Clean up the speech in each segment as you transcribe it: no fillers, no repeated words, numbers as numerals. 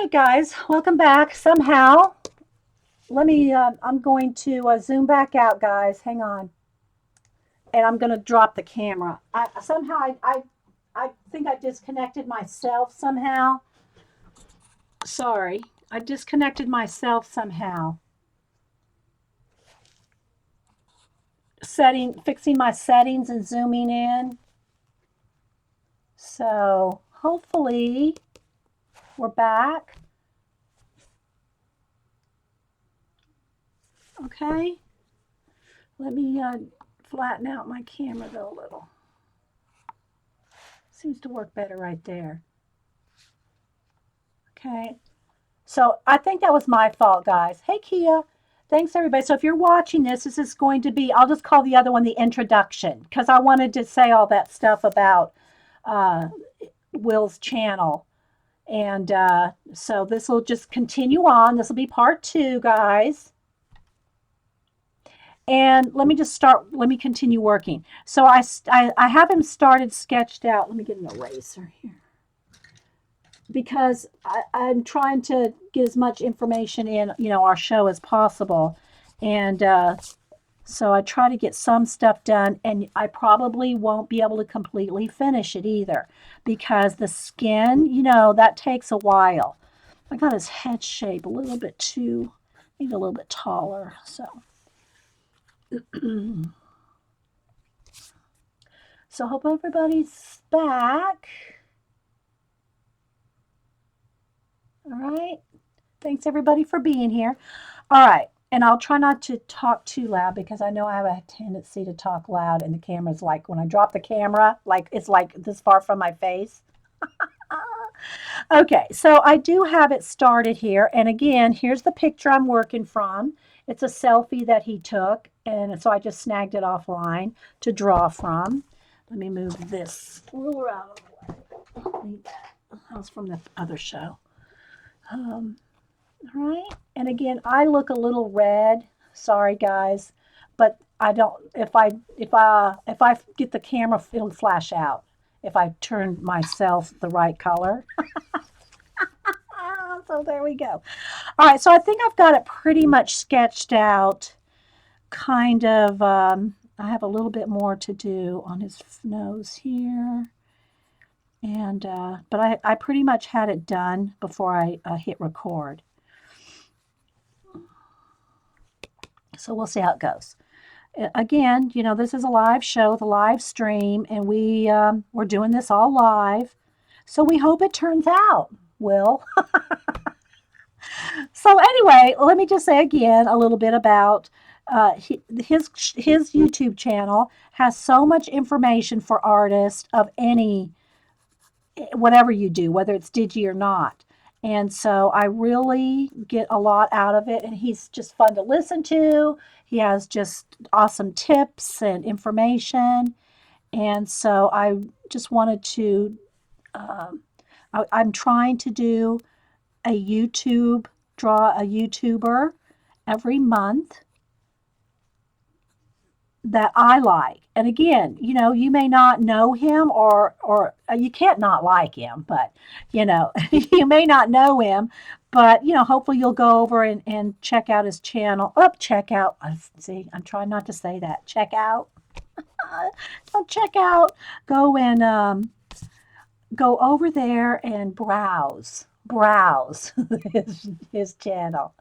right, guys, welcome back. Somehow, I'm going to zoom back out, guys. Hang on. And I'm going to drop the camera. I think I disconnected myself somehow. Sorry. I disconnected myself somehow. Fixing my settings and zooming in. So hopefully we're back. Okay. Let me flatten out my camera though a little. Seems to work better right there. Okay. So I think that was my fault, guys. Hey, Kia. Thanks, everybody. So if you're watching this, this is going to be, I'll just call the other one the introduction because I wanted to say all that stuff about uh, Will's channel. And so this will just continue on. This will be part two, guys. And let me just start, let me continue working. So I have him started sketched out. Let me get an eraser here. Because I'm trying to get as much information in, our show as possible. And so I try to get some stuff done, and I probably won't be able to completely finish it either because the skin, that takes a while. I got his head shape a little bit too, maybe a little bit taller. So hope everybody's back. All right. Thanks everybody for being here. All right. And I'll try not to talk too loud because I know I have a tendency to talk loud and the camera's like when I drop the camera, like it's like this far from my face. Okay, so I do have it started here. And again, here's the picture I'm working from. It's a selfie that he took. And so I just snagged it offline to draw from. Let me move this ruler out of the way. That was from the other show. Um, all right. And again, I look a little red. Sorry, guys, but I don't. If I get the camera, it'll flash out. If I turn myself the right color. So there we go. All right. So I think I've got it pretty much sketched out. Kind of. I have a little bit more to do on his nose here. And but I pretty much had it done before I hit record. So we'll see how it goes. Again, this is a live show, the live stream, and we're doing this all live. So we hope it turns out, Will. So anyway, let me just say again a little bit about his YouTube channel has so much information for artists of any whatever you do, whether it's digi or not. And so I really get a lot out of it, and he's just fun to listen to. He has just awesome tips and information. And so I just wanted to, I'm trying to do draw a YouTuber every month that I like. And again, you may not know him or you can't not like him, but you may not know him, but hopefully you'll go over and check out his channel. Check out. See, I'm trying not to say that. Check out. Check out. Go and go over there and browse his channel.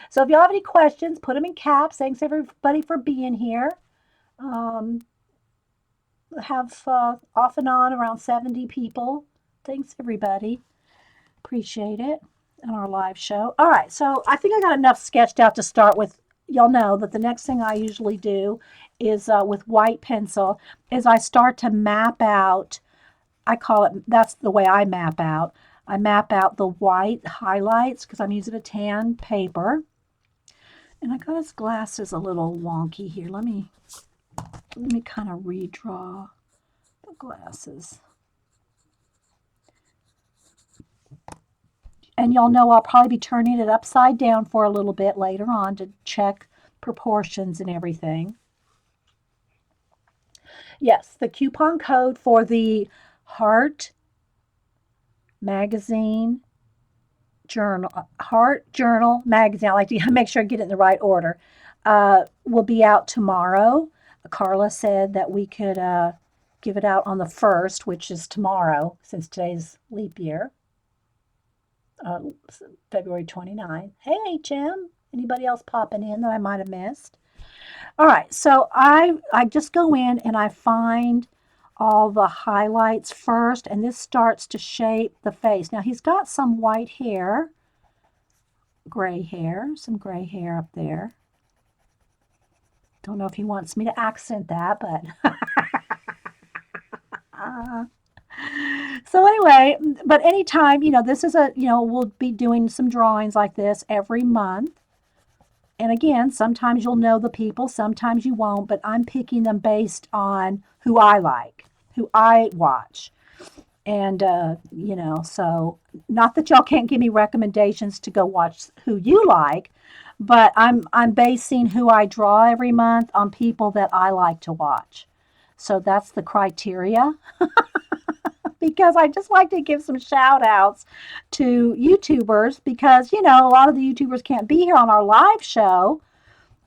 So if you have any questions, put them in caps. Thanks everybody for being here. Um, have off and on around 70 people. Thanks, everybody. Appreciate it on our live show. All right, so I think I got enough sketched out to start with. Y'all know that the next thing I usually do is with white pencil is I start to map out. I call it, that's the way I map out. I map out the white highlights because I'm using a tan paper. And I got his glasses a little wonky here. Let me kind of redraw the glasses. And y'all know I'll probably be turning it upside down for a little bit later on to check proportions and everything. Yes, the coupon code for the Heart Magazine Heart Journal magazine. I like to make sure I get it in the right order. Will be out tomorrow. Carla said that we could give it out on the 1st, which is tomorrow, since today's leap year, uh, February 29th. Hey, Jim. Anybody else popping in that I might have missed? All right, so I just go in and I find all the highlights first, and this starts to shape the face. Now he's got some white hair, some gray hair up there. Don't know if he wants me to accent that, but uh, so anyway, but anytime, this is we'll be doing some drawings like this every month. And again, sometimes you'll know the people, sometimes you won't, but I'm picking them based on who I like, who I watch. And, so not that y'all can't give me recommendations to go watch who you like, but I'm basing who I draw every month on people that I like to watch. So that's the criteria because I just like to give some shout outs to YouTubers because, a lot of the YouTubers can't be here on our live show.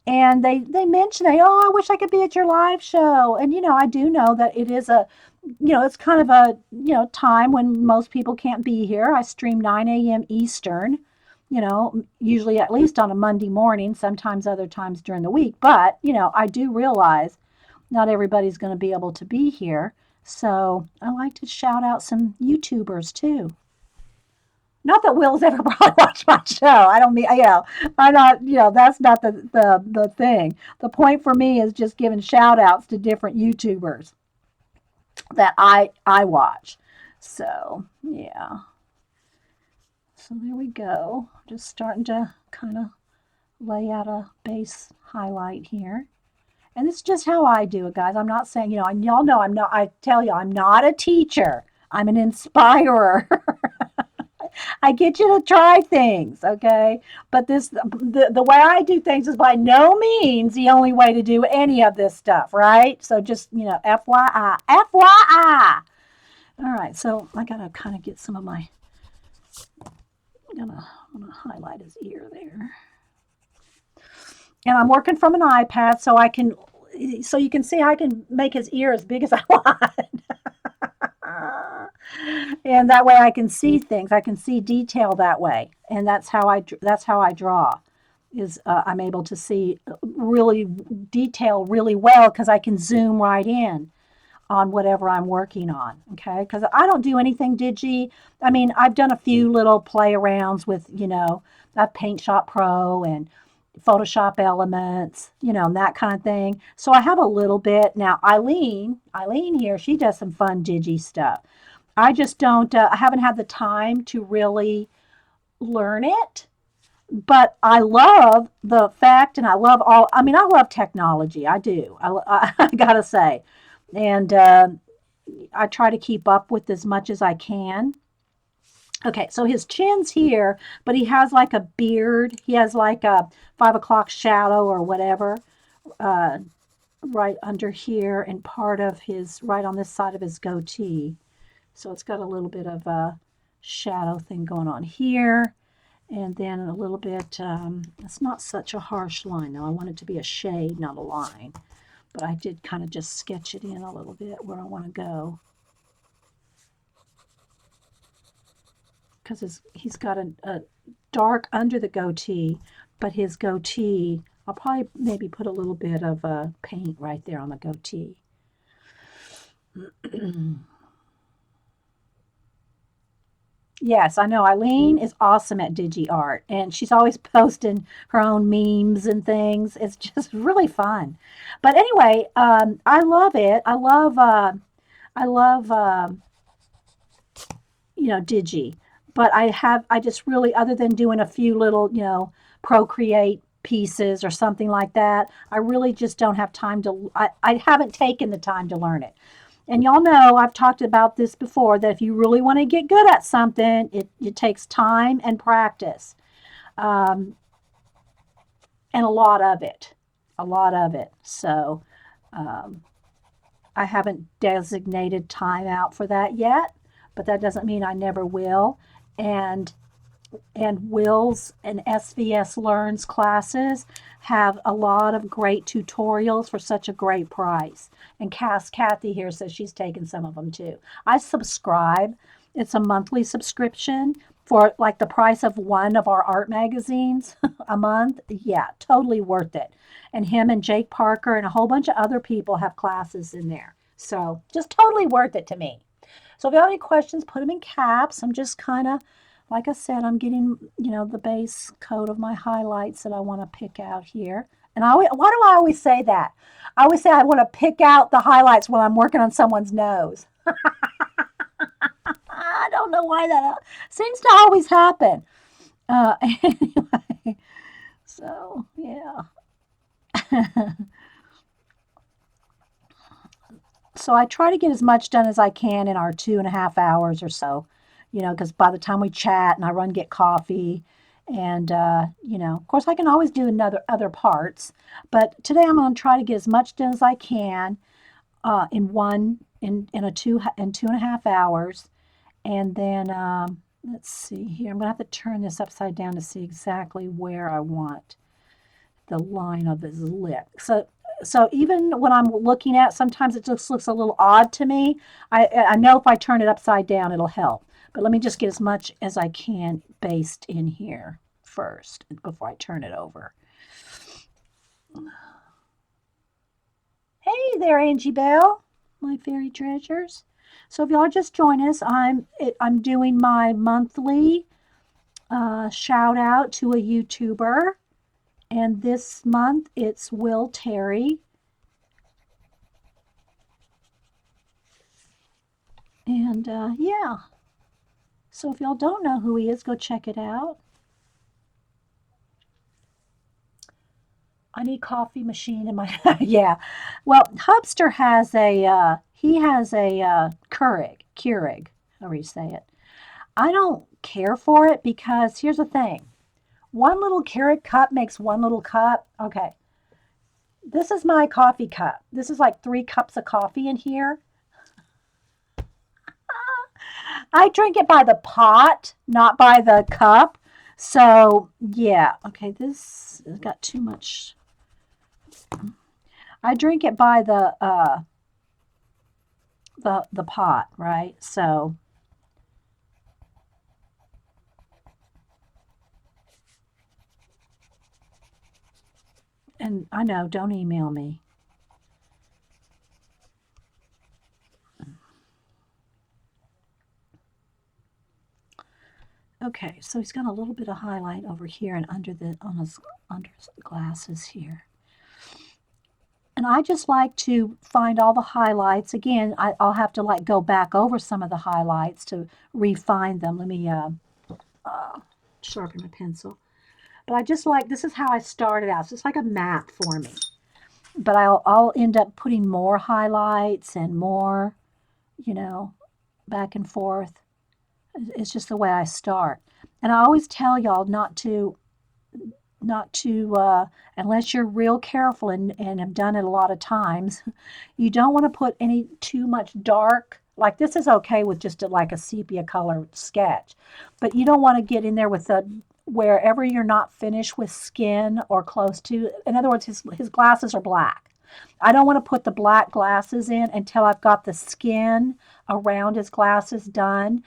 And they mention it, oh, I wish I could be at your live show. And, I do know that it is it's kind of a, time when most people can't be here. I stream 9 a.m. Eastern, usually at least on a Monday morning, sometimes other times during the week. But, I do realize not everybody's going to be able to be here. So I like to shout out some YouTubers too. Not that Will's ever probably watched my show. I don't mean, I'm not, that's not the thing. The point for me is just giving shout outs to different YouTubers that I watch. So, yeah. So there we go. Just starting to kind of lay out a base highlight here. And this is just how I do it, guys. I'm not saying, y'all know I'm not, I tell you, I'm not a teacher. I'm an inspirer. I get you to try things, okay? But the way I do things is by no means the only way to do any of this stuff, right? So just, FYI. FYI. All right, so I gotta kind of get some of my, I'm gonna highlight his ear there. And I'm working from an iPad so you can see I can make his ear as big as I want. And that way I can see things. I can see detail that way, and that's how I draw. Is I'm able to see really detail really well because I can zoom right in on whatever I'm working on. Okay, because I don't do anything digi. I mean, I've done a few little play arounds with that Paint Shop Pro and Photoshop Elements, and that kind of thing. So I have a little bit now. Eileen here, she does some fun digi stuff. I just don't. I haven't had the time to really learn it, but I love the fact, and I love all. I mean, I love technology. I do. I gotta say, and I try to keep up with as much as I can. Okay, so his chin's here, but he has like a beard. He has like a 5 o'clock shadow or whatever, uh, right under here, and part of his right on this side of his goatee. So it's got a little bit of a shadow thing going on here. And then a little bit, it's not such a harsh line. Now I want it to be a shade, not a line. But I did kind of just sketch it in a little bit where I want to go. Because he's got a dark under the goatee, but his goatee, I'll probably maybe put a little bit of paint right there on the goatee. Yes, I know. Eileen is awesome at digi art, and she's always posting her own memes and things. It's just really fun. But anyway, I love it. I love digi. But I just really, other than doing a few little, Procreate pieces or something like that, I really just don't have time I haven't taken the time to learn it. And y'all know I've talked about this before that if you really want to get good at something, it takes time and practice, um, and a lot of it. A lot of it. So um, I haven't designated time out for that yet, but that doesn't mean I never will. And and Will's and SVS Learns classes have a lot of great tutorials for such a great price. And Kathy here says she's taken some of them too. I subscribe. It's a monthly subscription for like the price of one of our art magazines a month. Yeah, totally worth it. And him and Jake Parker and a whole bunch of other people have classes in there. So just totally worth it to me. So if you have any questions, put them in caps. I'm just kind of, like I said, I'm getting, the base coat of my highlights that I want to pick out here. And why do I always say that? I always say I want to pick out the highlights when I'm working on someone's nose. I don't know why that seems to always happen. Anyway, so yeah. So I try to get as much done as I can in our 2.5 hours or so, because by the time we chat and I run get coffee, and of course I can always do another other parts, but today I'm going to try to get as much done as I can in 2.5 hours, and then let's see here. I'm going to have to turn this upside down to see exactly where I want the line of his lip. So even when I'm looking at, sometimes it just looks a little odd to me. I know if I turn it upside down, it'll help. But let me just get as much as I can based in here first before I turn it over. Hey there, Angie Bell, my fairy treasures. So if y'all just join us, I'm doing my monthly shout out to a YouTuber, and this month it's Will Terry. And yeah, so if y'all don't know who he is, go check it out. I need coffee machine in my yeah. Well, Hubster has a Keurig, however you say it. I don't care for it because here's the thing. One little Keurig cup makes one little cup. Okay, this is my coffee cup. This is like 3 cups of coffee in here. I drink it by the pot, not by the cup. So yeah, okay, this has got too much. I drink it by the pot, right? So and I know, don't email me. Okay, so he's got a little bit of highlight over here and under his glasses here. And I just like to find all the highlights. Again, I'll have to like go back over some of the highlights to refine them. Let me uh, sharpen my pencil. But I just like, this is how I started out. It's just like a map for me. But I'll end up putting more highlights and more, you know, back and forth. It's just the way I start. And I always tell y'all not to unless you're real careful and have done it a lot of times, you don't want to put any too much dark. Like this is okay with just like a sepia color sketch, but you don't want to get in there with the wherever you're not finished with skin or close to. In other words, his glasses are black. I don't want to put the black glasses in until I've got the skin around his glasses done,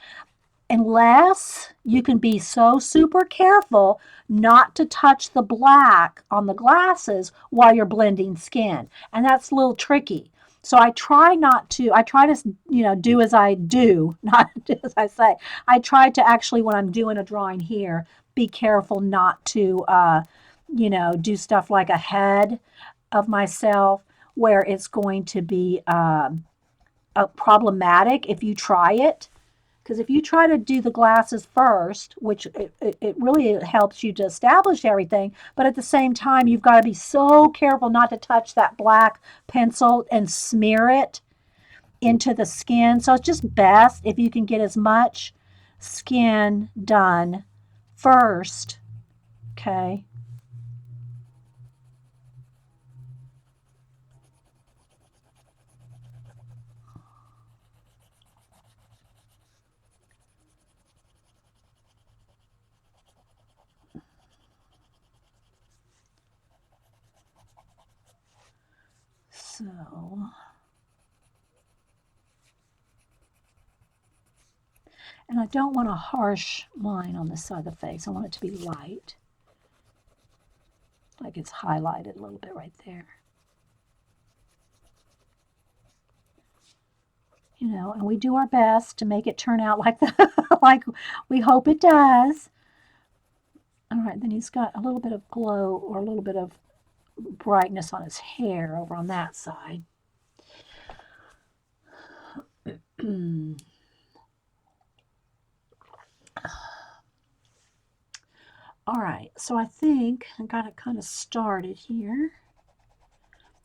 unless you can be so super careful not to touch the black on the glasses while you're blending skin. And that's a little tricky. So I try to, do as I do, not do as I say. I try to actually, when I'm doing a drawing here, be careful not to, do stuff like a head of myself where it's going to be problematic if you try it, because if you try to do the glasses first, which it really helps you to establish everything, but at the same time, you've got to be so careful not to touch that black pencil and smear it into the skin. So it's just best if you can get as much skin done first. Okay. So, and I don't want a harsh line on this side of the face. I want it to be light, like it's highlighted a little bit right there. You know, and we do our best to make it turn out like the, like we hope it does. All right, then he's got a little bit of glow or a little bit of brightness on his hair over on that side. All right, so I think I got it kind of started here.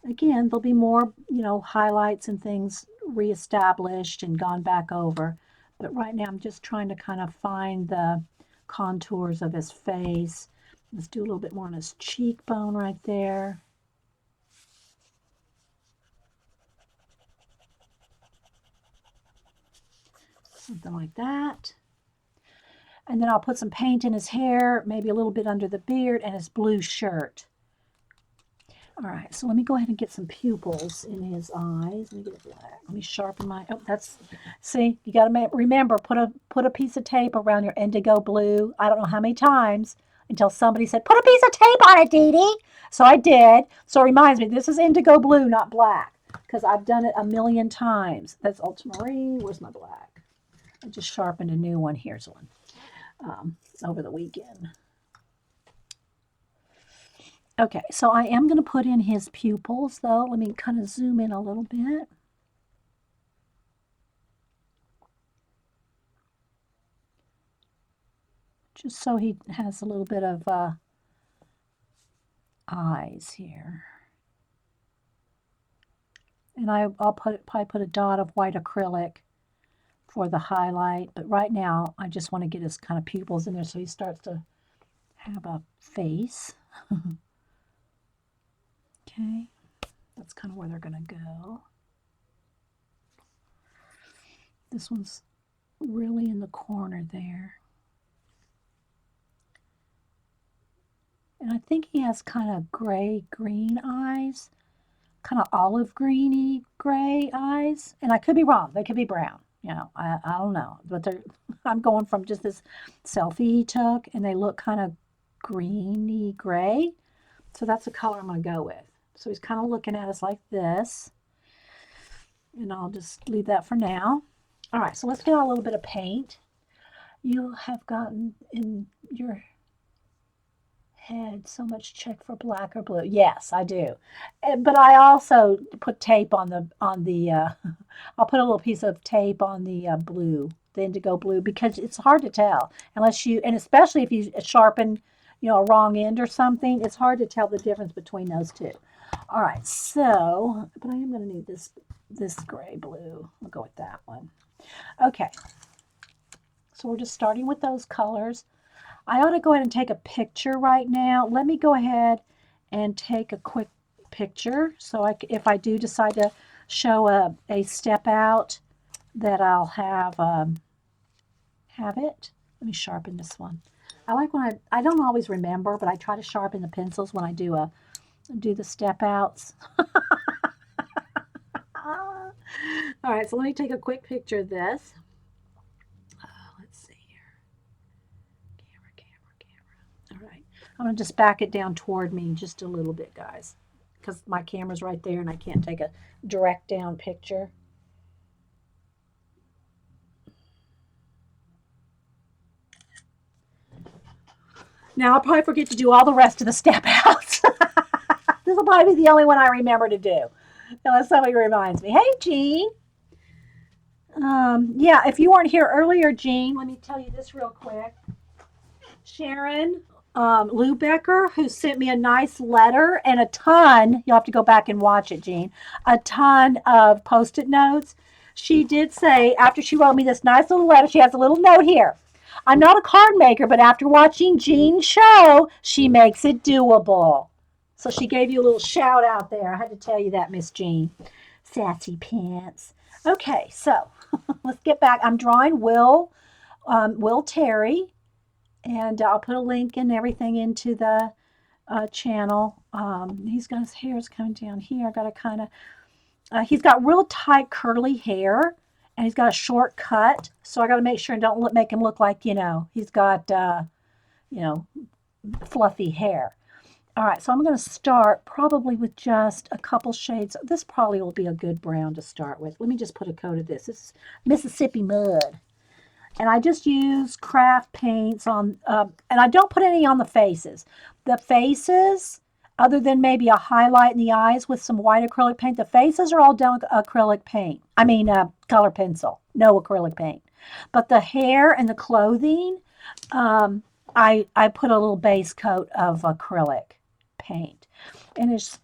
Again, there'll be more, you know, highlights and things reestablished and gone back over. But right now I'm just trying to kind of find the contours of his face. Let's do a little bit more on his cheekbone right there. Something like that. And then I'll put some paint in his hair, maybe a little bit under the beard, and his blue shirt. All right, so let me go ahead and get some pupils in his eyes. Let me get it black. Let me sharpen my, oh, that's, see, you got to remember, put a piece of tape around your indigo blue. I don't know how many times until somebody said, put a piece of tape on it, Dee Dee. So I did. So it reminds me, this is indigo blue, not black, because I've done it a million times. That's ultramarine. Where's my black? I just sharpened a new one. Here's one over the weekend. Okay, so I am going to put in his pupils, though. Let me kind of zoom in a little bit. Just so he has a little bit of eyes here. And I'll probably put a dot of white acrylic for the highlight. But right now, I just want to get his kind of pupils in there so he starts to have a face. Okay, that's kind of where they're going to go. This one's really in the corner there. And I think he has kind of gray-green eyes, kind of olive greeny gray eyes. And I could be wrong. They could be brown. You know, I don't know. But I'm going from just this selfie he took, and they look kind of greeny gray. So that's the color I'm going to go with. So he's kind of looking at us like this. And I'll just leave that for now. All right, so let's get a little bit of paint. You have gotten in your head so much check for black or blue. Yes, I do. But I also put tape on the I'll put a little piece of tape on the blue, the indigo blue, because it's hard to tell unless you, and especially if you sharpen, you know, a wrong end or something, it's hard to tell the difference between those two. All right, so, but I am going to need this gray blue. I'll go with that one. Okay, so we're just starting with those colors. I ought to go ahead and take a picture right now. Let me go ahead and take a quick picture. So if I do decide to show a step out, that I'll have it. Let me sharpen this one. I like when I don't always remember, but I try to sharpen the pencils when I do the step outs. All right, so let me take a quick picture of this. Let's see here. Camera. All right, I'm going to just back it down toward me just a little bit, guys, because my camera's right there and I can't take a direct down picture. Now I'll probably forget to do all the rest of the step outs. This will probably be the only one I remember to do, unless somebody reminds me. Hey, Jean. Yeah, if you weren't here earlier, Jean, let me tell you this real quick. Sharon Lubecker, who sent me a nice letter and a ton, you'll have to go back and watch it, Jean, a ton of Post-it notes. She did say, after she wrote me this nice little letter, she has a little note here. I'm not a card maker, but after watching Jean's show, she makes it doable. So she gave you a little shout out there. I had to tell you that, Miss Jean. Sassy pants. Okay, so let's get back. I'm drawing Will Terry, and I'll put a link and everything into the channel. He's got his hair's coming down here. I got to kind of He's got real tight curly hair, and he's got a short cut. So I got to make sure and don't make him look like, he's got, you know, fluffy hair. All right, so I'm going to start probably with just a couple shades. This probably will be a good brown to start with. Let me just put a coat of this. This is Mississippi Mud. And I just use craft paints on, and I don't put any on the faces. The faces, other than maybe a highlight in the eyes with some white acrylic paint, the faces are all done with acrylic paint. I mean, color pencil, no acrylic paint. But the hair and the clothing, I put a little base coat of acrylic paint. And his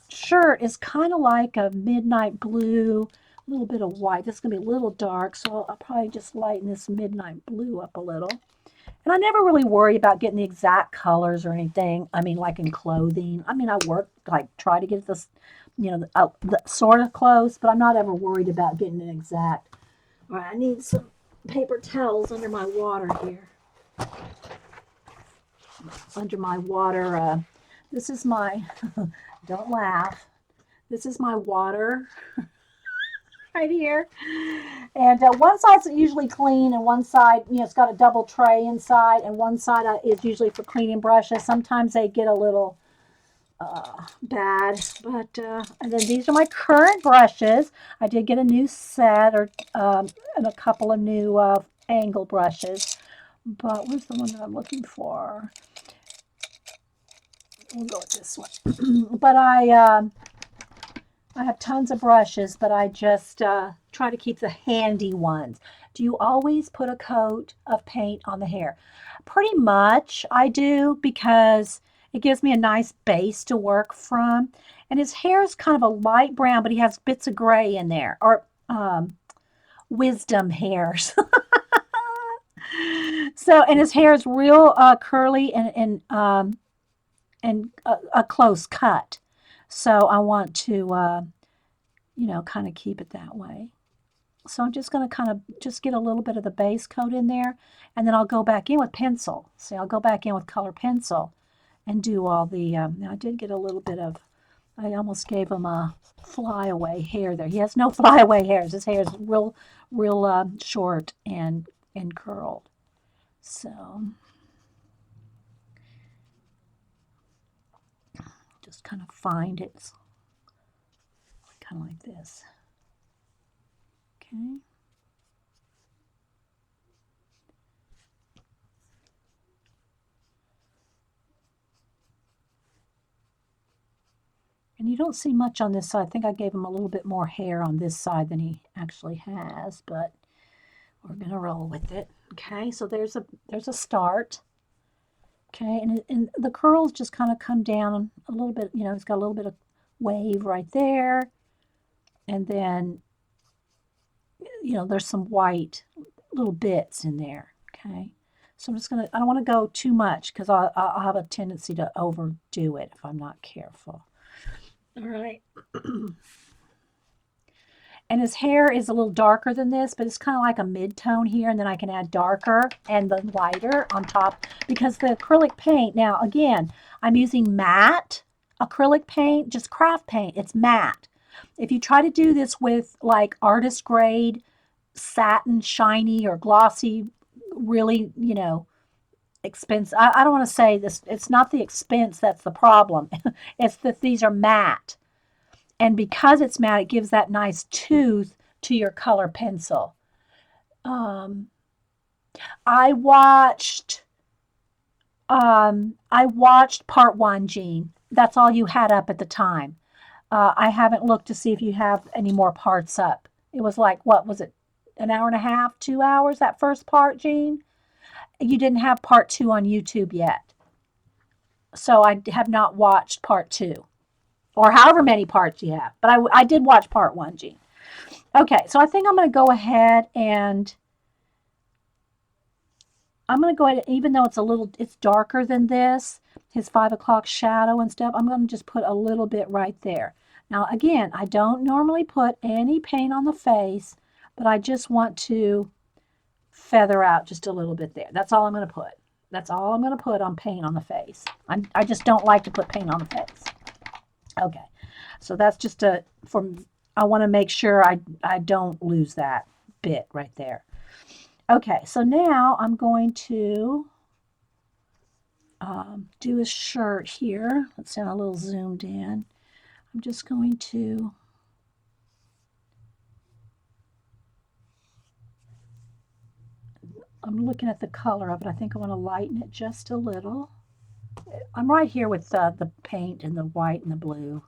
shirt is kind of like a midnight blue, a little bit of white. This is going to be a little dark, so I'll probably just lighten this midnight blue up a little. And I never really worry about getting the exact colors or anything. I mean, like in clothing. I mean, I work, like, try to get this, the sort of close, but I'm not ever worried about getting it exact. All right, I need some paper towels under my water here. Under my water, this is my, don't laugh, this is my water right here. And one side's usually clean, and one side, it's got a double tray inside, and one side is usually for cleaning brushes. Sometimes they get a little bad, but and then these are my current brushes. I did get a new set and a couple of new angle brushes, but where's the one that I'm looking for? We'll go with this one. But I have tons of brushes, but I just try to keep the handy ones. Do you always put a coat of paint on the hair? Pretty much I do, because it gives me a nice base to work from. And his hair is kind of a light brown, but he has bits of gray in there, or wisdom hairs. So, and his hair is real curly and a close cut. So I want to, kind of keep it that way. So I'm just going to kind of just get a little bit of the base coat in there, and then I'll go back in with pencil. See, I'll go back in with color pencil and do all the, now I did get a little bit of, I almost gave him a flyaway hair there. He has no flyaway hairs. His hair is real short and curled. So just kind of find it kind of like this. Okay. And you don't see much on this side. I think I gave him a little bit more hair on this side than he actually has, but we're going to roll with it. Okay, so there's a start. Okay, and the curls just kind of come down a little bit. It's got a little bit of wave right there. And then, there's some white little bits in there. Okay, so I'm just I don't want to go too much, because I'll have a tendency to overdo it if I'm not careful. All right. And his hair is a little darker than this, but it's kind of like a mid-tone here, and then I can add darker and then lighter on top, because the acrylic paint, now again, I'm using matte acrylic paint, just craft paint. It's matte. If you try to do this with like artist grade, satin, shiny, or glossy, really, expensive. I don't want to say this, it's not the expense that's the problem. It's that these are matte. And because it's matte, it gives that nice tooth to your color pencil. I watched part one, Jean. That's all you had up at the time. I haven't looked to see if you have any more parts up. It was like, what was it, an hour and a half, 2 hours, that first part, Jean? You didn't have part two on YouTube yet. So I have not watched part two, or however many parts you have. But I did watch part one, Jean. Okay, so I think I'm going to go ahead and even though it's darker than this, his 5 o'clock shadow and stuff, I'm going to just put a little bit right there. Now, again, I don't normally put any paint on the face, but I just want to feather out just a little bit there. That's all I'm going to put. That's all I'm going to put on paint on the face. I just don't like to put paint on the face. Okay, so that's just I want to make sure I don't lose that bit right there. Okay, so now I'm going to do a shirt here. Let's sound a little zoomed in. I'm just going to I'm looking at the color of it. I think I want to lighten it just a little. I'm right here with the paint and the white and the blue.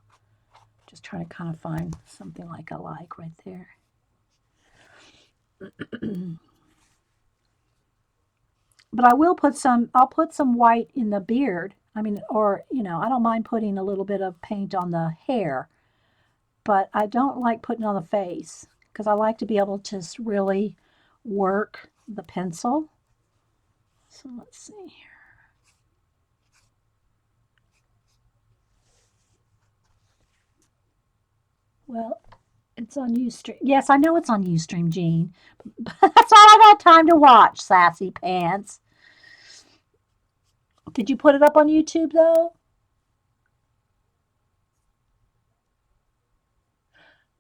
Just trying to kind of find something like I like right there. But I'll put some white in the beard. I mean, or, I don't mind putting a little bit of paint on the hair, but I don't like putting it on the face because I like to be able to really work the pencil. So let's see here. Well, it's on Ustream. Yes, I know it's on Ustream, Gene. But that's all I got time to watch, sassy pants. Did you put it up on YouTube though?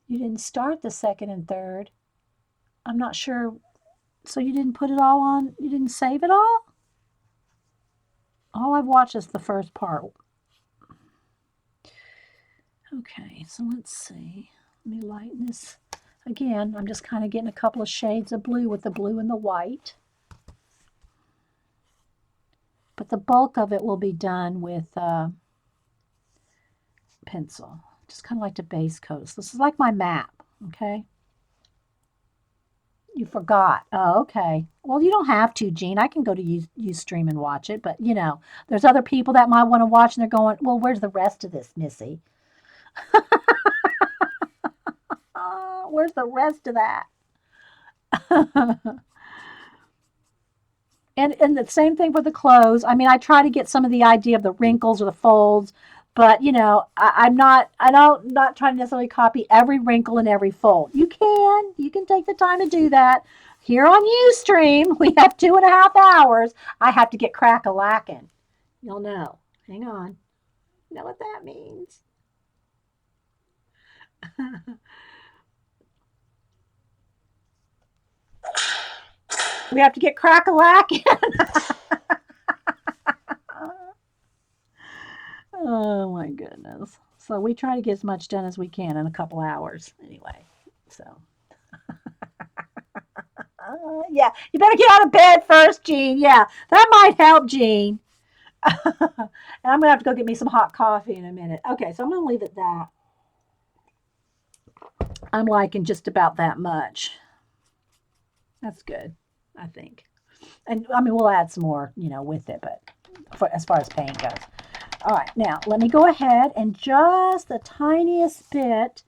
You didn't start the second and third. I'm not sure. So you didn't put it all on? You didn't save it all? All I've watched is the first part. Okay, so let's see. Let me lighten this. Again, I'm just kind of getting a couple of shades of blue with the blue and the white. But the bulk of it will be done with pencil. Just kind of like to base coat. So this is like my map, okay? You forgot. Oh, okay. Well, you don't have to, Gene. I can go to Ustream and watch it, but there's other people that might want to watch and they're going, well, where's the rest of this, Missy? Where's the rest of that? And the same thing for the clothes. I mean, I try to get some of the idea of the wrinkles or the folds, but I'm not trying to necessarily copy every wrinkle and every fold. You can take the time to do that. Here on Ustream, we have 2.5 hours. I have to get crack a lacking. You'll know. Hang on. You know what that means? We have to get crack a lacking. Oh my goodness. So we try to get as much done as we can in a couple hours anyway. So, yeah, you better get out of bed first, Gene. Yeah, that might help, Gene. And I'm going to have to go get me some hot coffee in a minute. Okay, so I'm going to leave it that. I'm liking just about that much. That's good, I think. And I mean, we'll add some more, with it, but as far as paint goes. All right, now let me go ahead and just the tiniest bit.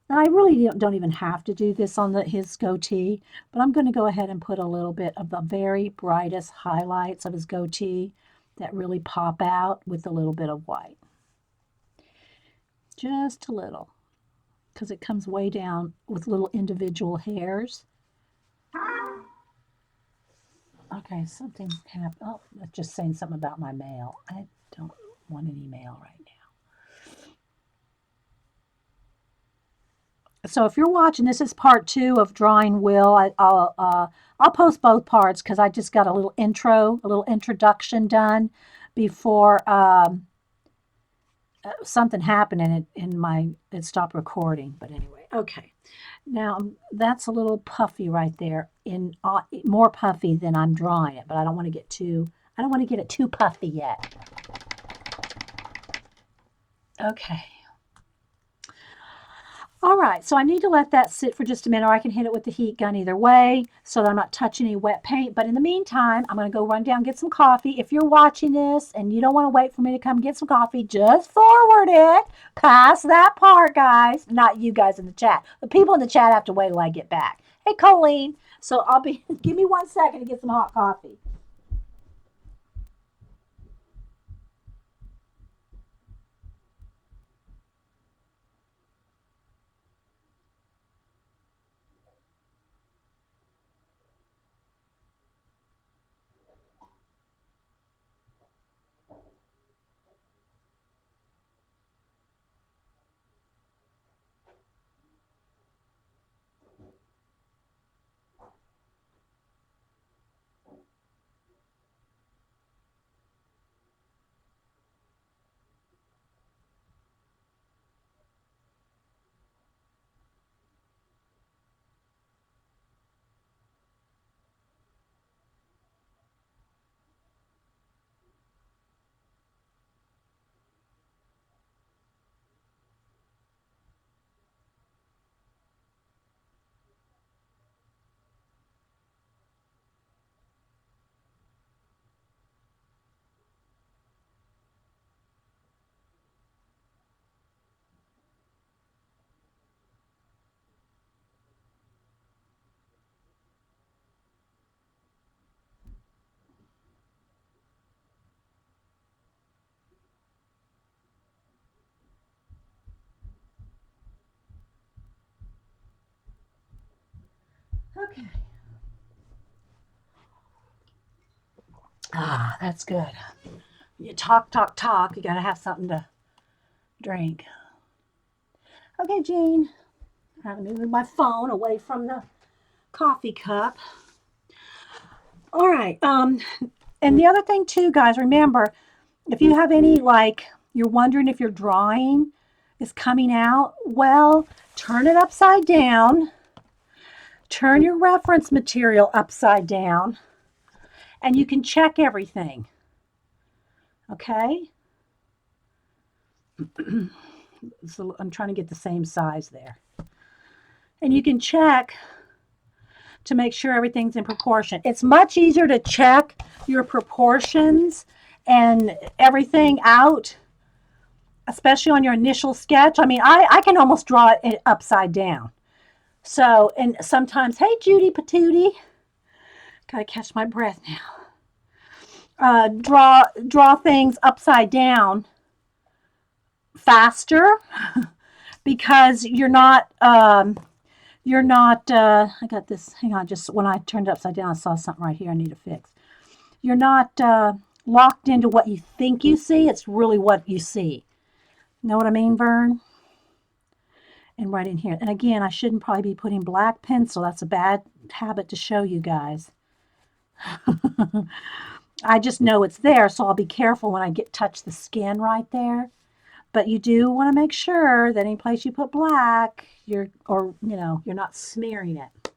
And I really don't even have to do this on his goatee, but I'm going to go ahead and put a little bit of the very brightest highlights of his goatee that really pop out with a little bit of white. Just a little, because it comes way down with little individual hairs. Okay, something happened. Oh, that's just saying something about my mail. I don't want any mail right now. So if you're watching, this is part 2 of drawing Will. I'll post both parts because I just got a little introduction done before something happened and it stopped recording. But anyway, okay. Now that's a little puffy right there, in more puffy than I'm drawing it, but I don't want to get it too puffy yet. Okay. All right, so I need to let that sit for just a minute, or I can hit it with the heat gun either way so that I'm not touching any wet paint. But in the meantime, I'm going to go run down and get some coffee. If you're watching this and you don't want to wait for me to come get some coffee, just forward it past that part, guys. Not you guys in the chat. The people in the chat have to wait till I get back. Hey, Colleen. So give me 1 second to get some hot coffee. Okay. Ah, that's good. You talk, talk, talk. You got to have something to drink. Okay, Jean. I'm moving my phone away from the coffee cup. All right. And the other thing too, guys, remember, if you have any like you're wondering if your drawing is coming out, well, turn it upside down. Turn your reference material upside down, and you can check everything. Okay? So I'm trying to get the same size there. And you can check to make sure everything's in proportion. It's much easier to check your proportions and everything out, especially on your initial sketch. I mean, I can almost draw it upside down. So, and sometimes, hey, Judy Patootie, gotta catch my breath now. Draw things upside down faster because I got this, hang on, just when I turned it upside down I saw something right here I need to fix. You're not locked into what you think you see, it's really what you see. Know what I mean, Vern? And right in here, and again, I shouldn't probably be putting black pencil. That's a bad habit to show you guys. I just know it's there, so I'll be careful when I touch the skin right there. But you do want to make sure that any place you put black, you're not smearing it.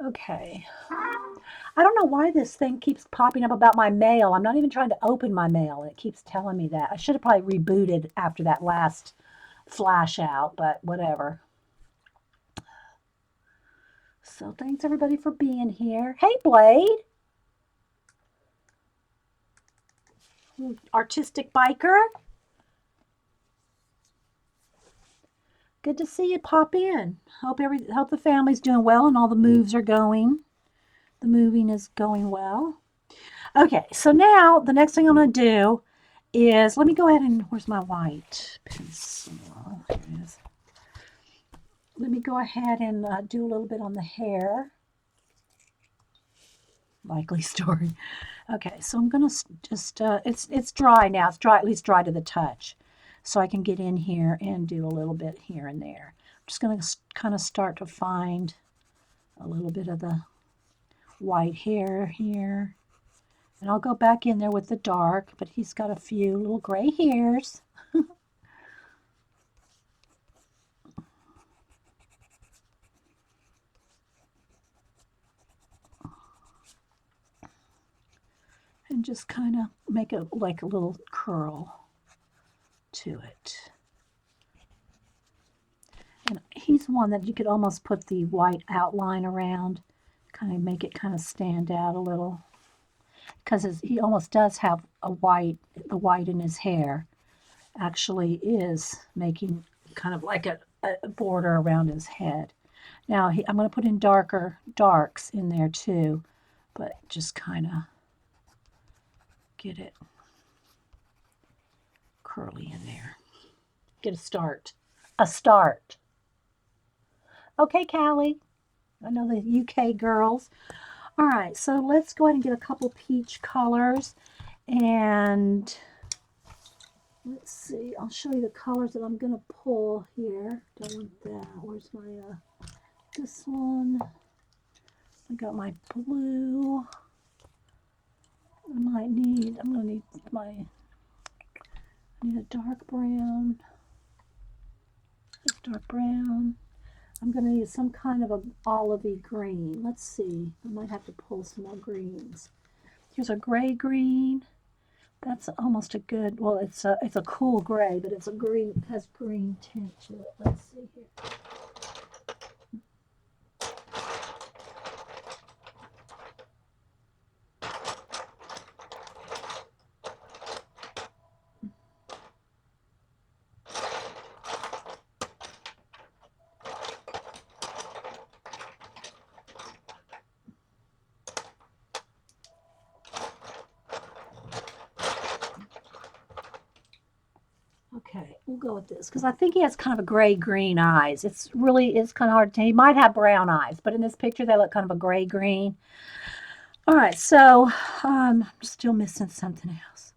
Okay. I don't know why this thing keeps popping up about my mail. I'm not even trying to open my mail, and it keeps telling me that. I should have probably rebooted after that last flash out, but whatever. So thanks everybody for being here. Hey, Blade. Artistic biker. Good to see you pop in. Hope the family's doing well and all the moves are going. The moving is going well. Okay, so now the next thing I'm going to do is, let me go ahead and, where's my white pencil? Here it is. Let me go ahead and do a little bit on the hair. Likely story. Okay, so I'm going to just, it's dry now. It's dry, at least dry to the touch. So I can get in here and do a little bit here and there. I'm just going to kind of start to find a little bit of the white hair here. And I'll go back in there with the dark, but he's got a few little gray hairs. And just kind of make it like a little curl to it. And he's one that you could almost put the white outline around, kind of make it kind of stand out a little. Because he almost does have the white in his hair actually is making kind of like a border around his head. Now I'm going to put in darks in there too, but just kind of get it curly in there. Get a start. Okay, Callie. I know the UK girls. All right, so let's go ahead and get a couple peach colors. And let's see, I'll show you the colors that I'm going to pull here. Don't want that. Where's my, this one. I got my blue. I'm going to need I need a dark brown. This dark brown. I'm going to need some kind of an olivey green. Let's see. I might have to pull some more greens. Here's a gray green. That's almost a good, well, it's a cool gray, but it's a green, has green tint to it. Let's see here. Okay, we'll go with this because I think he has kind of a gray-green eyes. It's kind of hard to tell. He might have brown eyes, but in this picture they look kind of a gray-green. All right, so I'm still missing something else.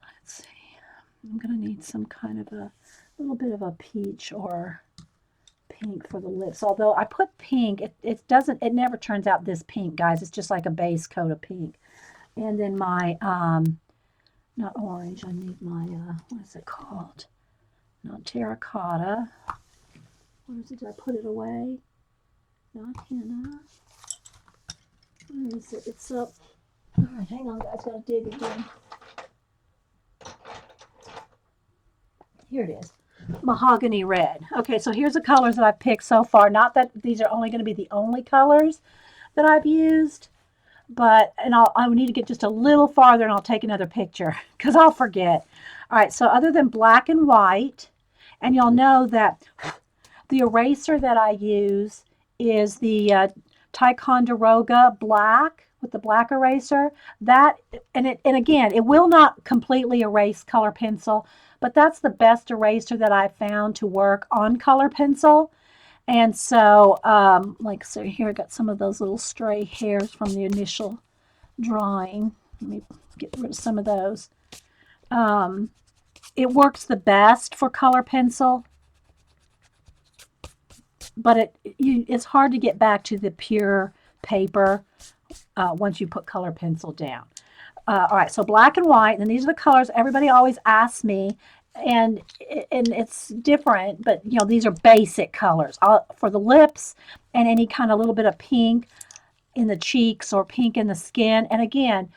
Let's see. I'm gonna need some kind of a little bit of a peach or pink for the lips. Although I put pink, it never turns out this pink, guys. It's just like a base coat of pink. And then my not orange. I need my what is it called? Not terracotta. Where is it? Did I put it away? Not henna. Where is it? It's up. All right, hang on, guys. Gotta dig again. Here it is. Mahogany red. Okay, so here's the colors that I've picked so far. Not that these are only going to be the only colors that I've used, but I need to get just a little farther and I'll take another picture because I'll forget. All right, so other than black and white, and you'll know that the eraser that I use is the Ticonderoga black with the black eraser. That and again, it will not completely erase color pencil, but that's the best eraser that I found to work on color pencil. And so, like, so here I got some of those little stray hairs from the initial drawing. Let me get rid of some of those. It works the best for color pencil, but it's hard to get back to the pure paper once you put color pencil down. All right, so black and white, and these are the colors everybody always asks me, and it's different, but you know these are basic colors for the lips and any kind of little bit of pink in the cheeks or pink in the skin. And again,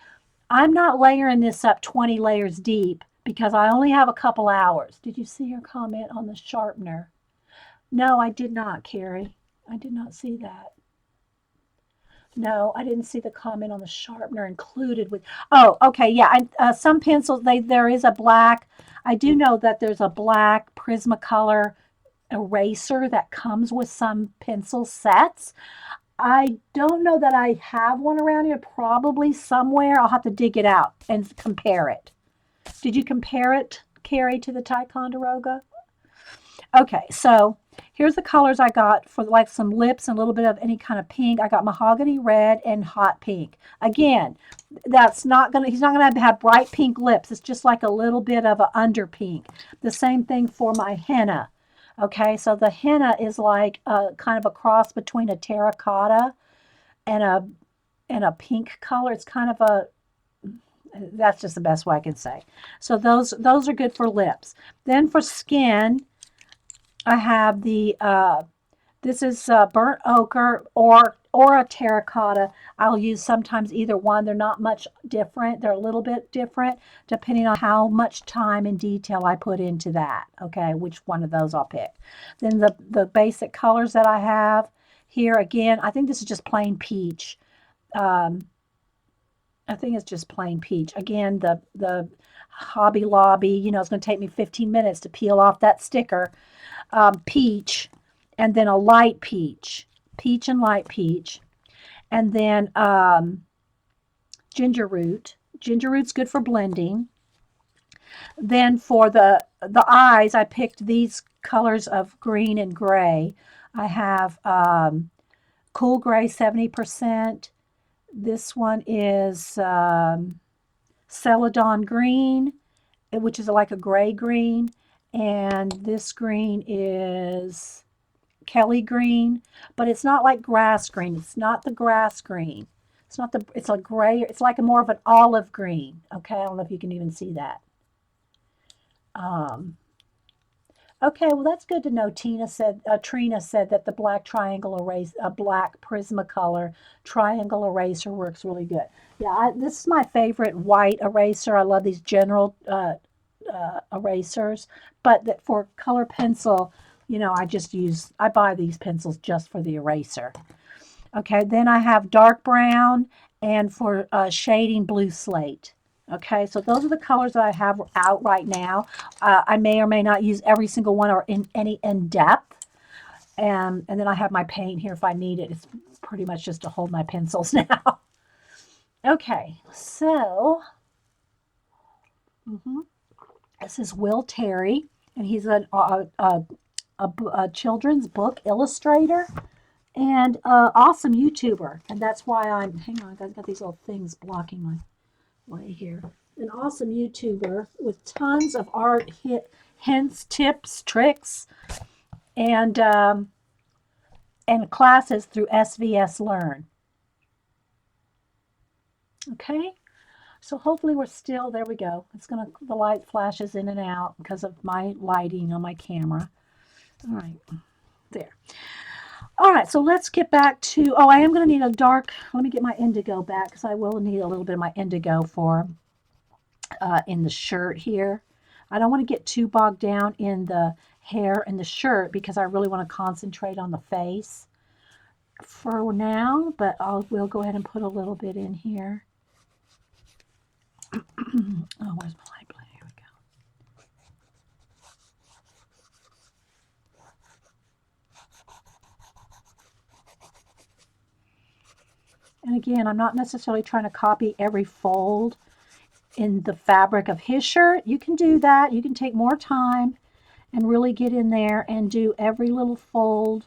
I'm not layering this up 20 layers deep because I only have a couple hours. Did you see your comment on the sharpener? No, I did not, Carrie. I did not see that. No, I didn't see the comment on the sharpener included with. Oh, okay, yeah. Some pencils, there is a black. I do know that there's a black Prismacolor eraser that comes with some pencil sets. I don't know that I have one around here. Probably somewhere. I'll have to dig it out and compare it. Did you compare it, Carrie, to the Ticonderoga? Okay, so here's the colors I got for like some lips and a little bit of any kind of pink. I got mahogany red and hot pink. Again, he's not gonna have bright pink lips. It's just like a little bit of an under pink. The same thing for my henna. Okay, so the henna is like a kind of a cross between a terracotta and a pink color. It's kind of that's just the best way I can say. So those are good for lips. Then for skin, I have this is burnt ochre or a terracotta. I'll use sometimes either one. They're not much different. They're a little bit different depending on how much time and detail I put into that. Okay, which one of those I'll pick. Then the basic colors that I have here, again, I think this is just plain peach. I think it's just plain peach. Again, the Hobby Lobby, it's going to take me 15 minutes to peel off that sticker. Peach, and then a light peach, peach and light peach, and then ginger root. Ginger root's good for blending. Then for the eyes, I picked these colors of green and gray. I have cool gray 70%. This one is Celadon green, which is like a gray green. And this green is Kelly green, but it's not like grass green. It's not the grass green. It's a gray, it's like more of an olive green. Okay, I don't know if you can even see that. Okay, well that's good to know. Trina said that the black Prismacolor triangle eraser works really good. Yeah, this is my favorite white eraser. I love these general erasers, but that for color pencil, I buy these pencils just for the eraser. Okay, then I have dark brown and for shading blue slate. Okay, so those are the colors that I have out right now. I may or may not use every single one or in any in depth. And then I have my paint here if I need it. It's pretty much just to hold my pencils now. Okay, so This is Will Terry, and he's a children's book illustrator and awesome YouTuber. And that's why hang on, I've got these little things blocking my way here. An awesome YouTuber with tons of art hints, tips, tricks, and classes through SVS Learn. Okay, so hopefully we're still, there we go. The light flashes in and out because of my lighting on my camera. All right, there. All right, so let's get back to, I am going to need a dark, let me get my indigo back because I will need a little bit of my indigo for in the shirt here. I don't want to get too bogged down in the hair and the shirt because I really want to concentrate on the face for now, but we'll go ahead and put a little bit in here. Oh, where's my light blue? Here we go. And again, I'm not necessarily trying to copy every fold in the fabric of his shirt. You can do that. You can take more time and really get in there and do every little fold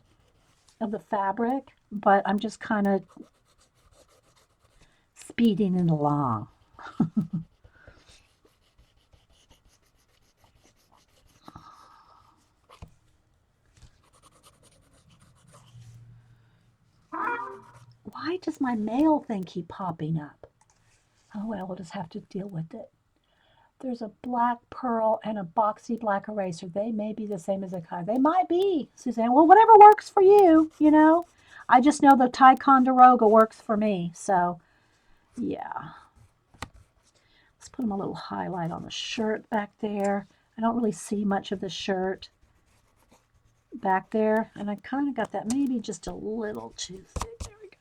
of the fabric, but I'm just kind of speeding it along. Why does my mail thing keep popping up? Oh well, we'll just have to deal with it. There's a black pearl and a boxy black eraser. They may be the same as a Kai. They might be, Suzanne. Well, whatever works for you, you know. I just know the Ticonderoga works for me. So, yeah. Let's put them a little highlight on the shirt back there. I don't really see much of the shirt back there. And I kind of got that maybe just a little too thick. There we go.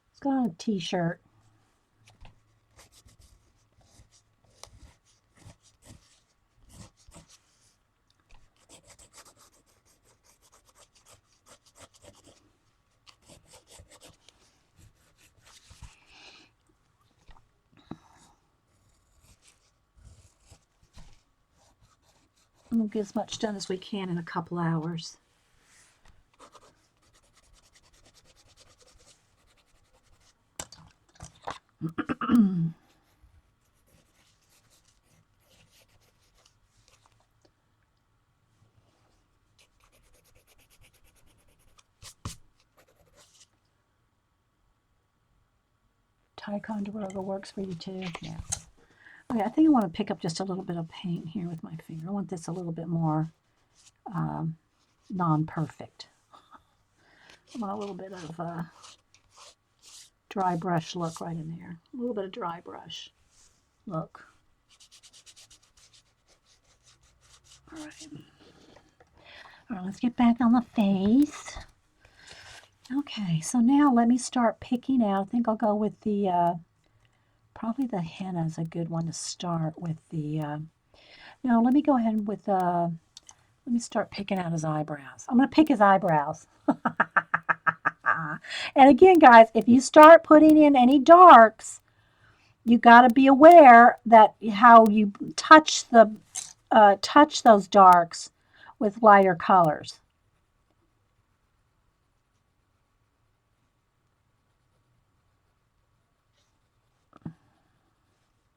Let's go on a t-shirt. We'll get as much done as we can in a couple hours. Ticonderoga works for you too? Yeah. Okay, I think I want to pick up just a little bit of paint here with my finger. I want this a little bit more non-perfect. I want a little bit of dry brush look right in there. A little bit of dry brush look. All right. All right, let's get back on the face. Okay, so now let me start picking out. I think I'll go with the, probably the henna is a good one to start with the, no, let me go ahead with, let me start picking out his eyebrows. I'm going to pick his eyebrows. And again, guys, if you start putting in any darks, you got to be aware that how you touch those darks with lighter colors.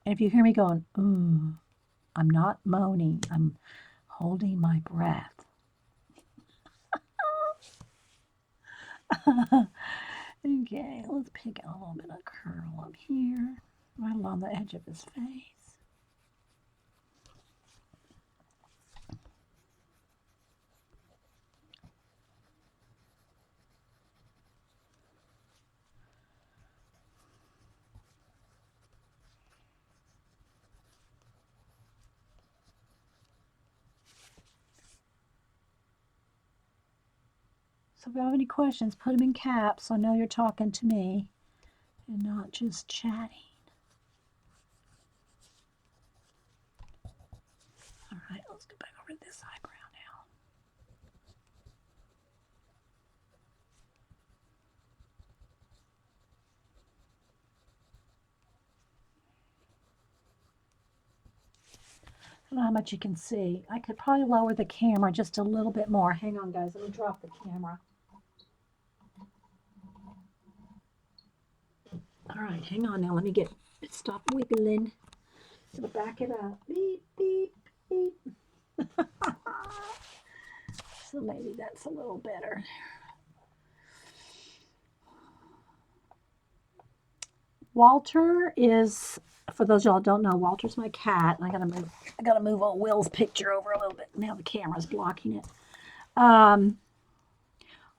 And if you hear me going, ooh, I'm not moaning, I'm holding my breath. Okay, let's pick out a little bit of curl up here, right along the edge of his face. So if you have any questions, put them in caps so I know you're talking to me and not just chatting. All right, let's go back over to this eyebrow now. I don't know how much you can see. I could probably lower the camera just a little bit more. Hang on, guys. Let me drop the camera. All right, hang on now. Let me stop wiggling. So back it up. Beep, beep, beep. So maybe that's a little better. Walter is, for those y'all don't know, Walter's my cat. And I gotta move old Will's picture over a little bit. Now the camera's blocking it.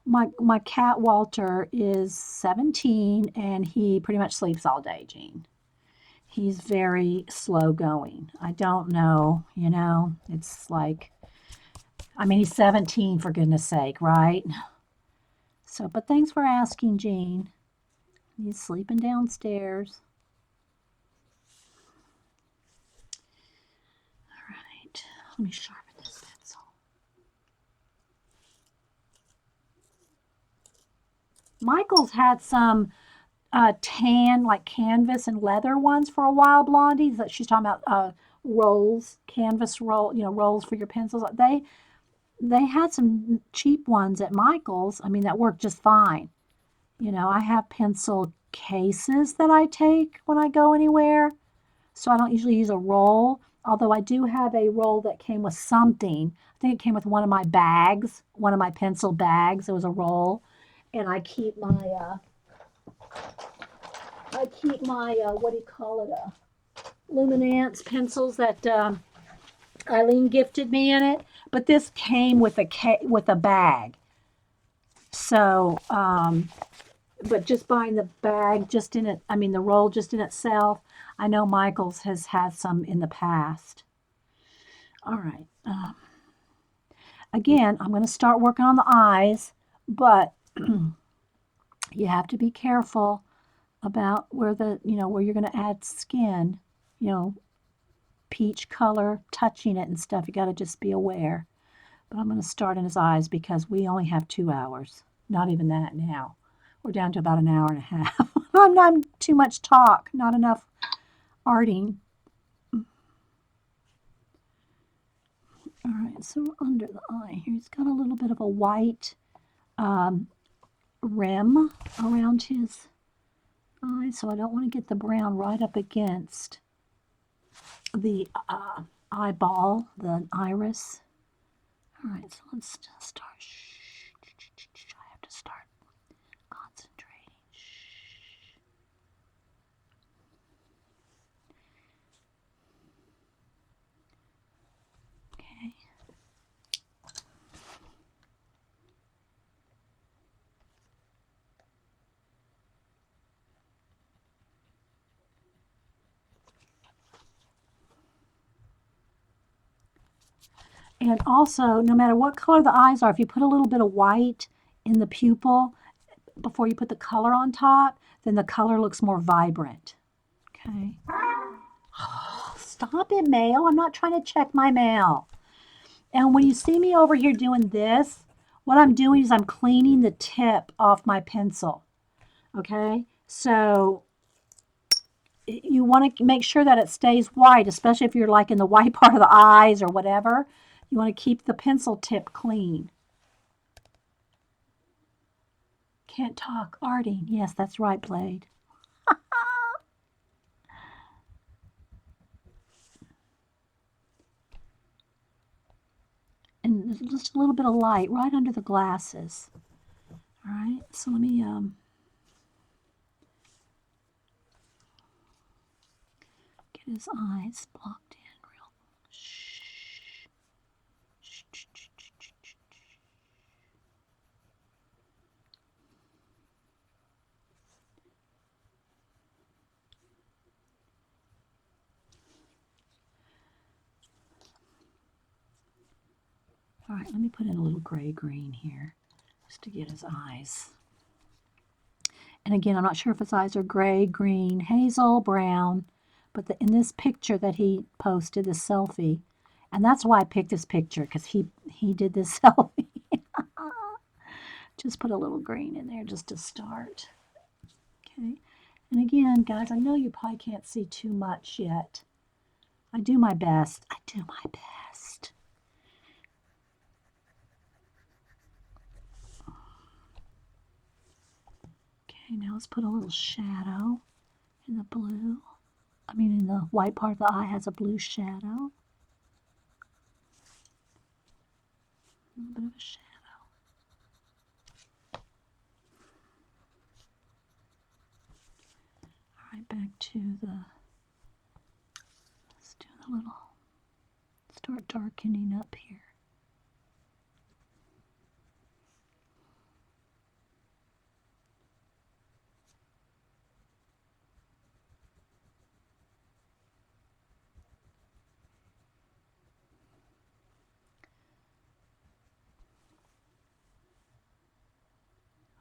My cat Walter is 17 and he pretty much sleeps all day, Jean. He's very slow going. I don't know, it's like, I mean, he's 17 for goodness sake, right? So, but thanks for asking, Jean. He's sleeping downstairs. All right, let me sharpen this pencil. Michael's had some tan, like canvas and leather ones for a while, Blondie. That she's talking about rolls, canvas rolls for your pencils. They had some cheap ones at Michael's. I mean, that worked just fine. I have pencil cases that I take when I go anywhere, so I don't usually use a roll. Although I do have a roll that came with something. I think it came with one of my bags, one of my pencil bags. It was a roll, and I keep my what do you call it? Luminance pencils that Eileen gifted me in it. But this came with a bag. So, but just buying the bag just in it, I mean the roll just in itself. I know Michael's has had some in the past. All right. Again, I'm going to start working on the eyes, but you have to be careful about where where you're going to add skin, you know, peach color, touching it and stuff. You got to just be aware. But I'm going to start in his eyes because we only have 2 hours. Not even that now. We're down to about an hour and a half. I'm too much talk, not enough arting. All right, so under the eye here, he's got a little bit of a white rim around his eye, so I don't want to get the brown right up against the eyeball, the iris. All right, so let's start. I have to start concentrating. Okay. And also, no matter what color the eyes are, if you put a little bit of white in the pupil before you put the color on top, then the color looks more vibrant. Okay. Stop it, mail. I'm not trying to check my mail. And when you see me over here doing this, what I'm doing is I'm cleaning the tip off my pencil. Okay. So you want to make sure that it stays white, especially if you're like in the white part of the eyes or whatever. You want to keep the pencil tip clean. Can't talk. Arting. Yes, that's right, Blade. And just a little bit of light right under the glasses. All right, so let me get his eyes blocked in real. Shh. Shh, shh, shh, shh, shh, shh. All right, let me put in a little gray-green here just to get his eyes. And again, I'm not sure if his eyes are gray, green, hazel, brown, but in this picture that he posted, this selfie, and that's why I picked this picture, because he did this selfie. Just put a little green in there just to start. Okay. And again, guys, I know you probably can't see too much yet, I do my best. I do my best. Okay, now let's put a little shadow in the blue. I mean, in the white part of the eye has a blue shadow. A little bit of a shadow. All right, back to the, let's do the little, start darkening up here.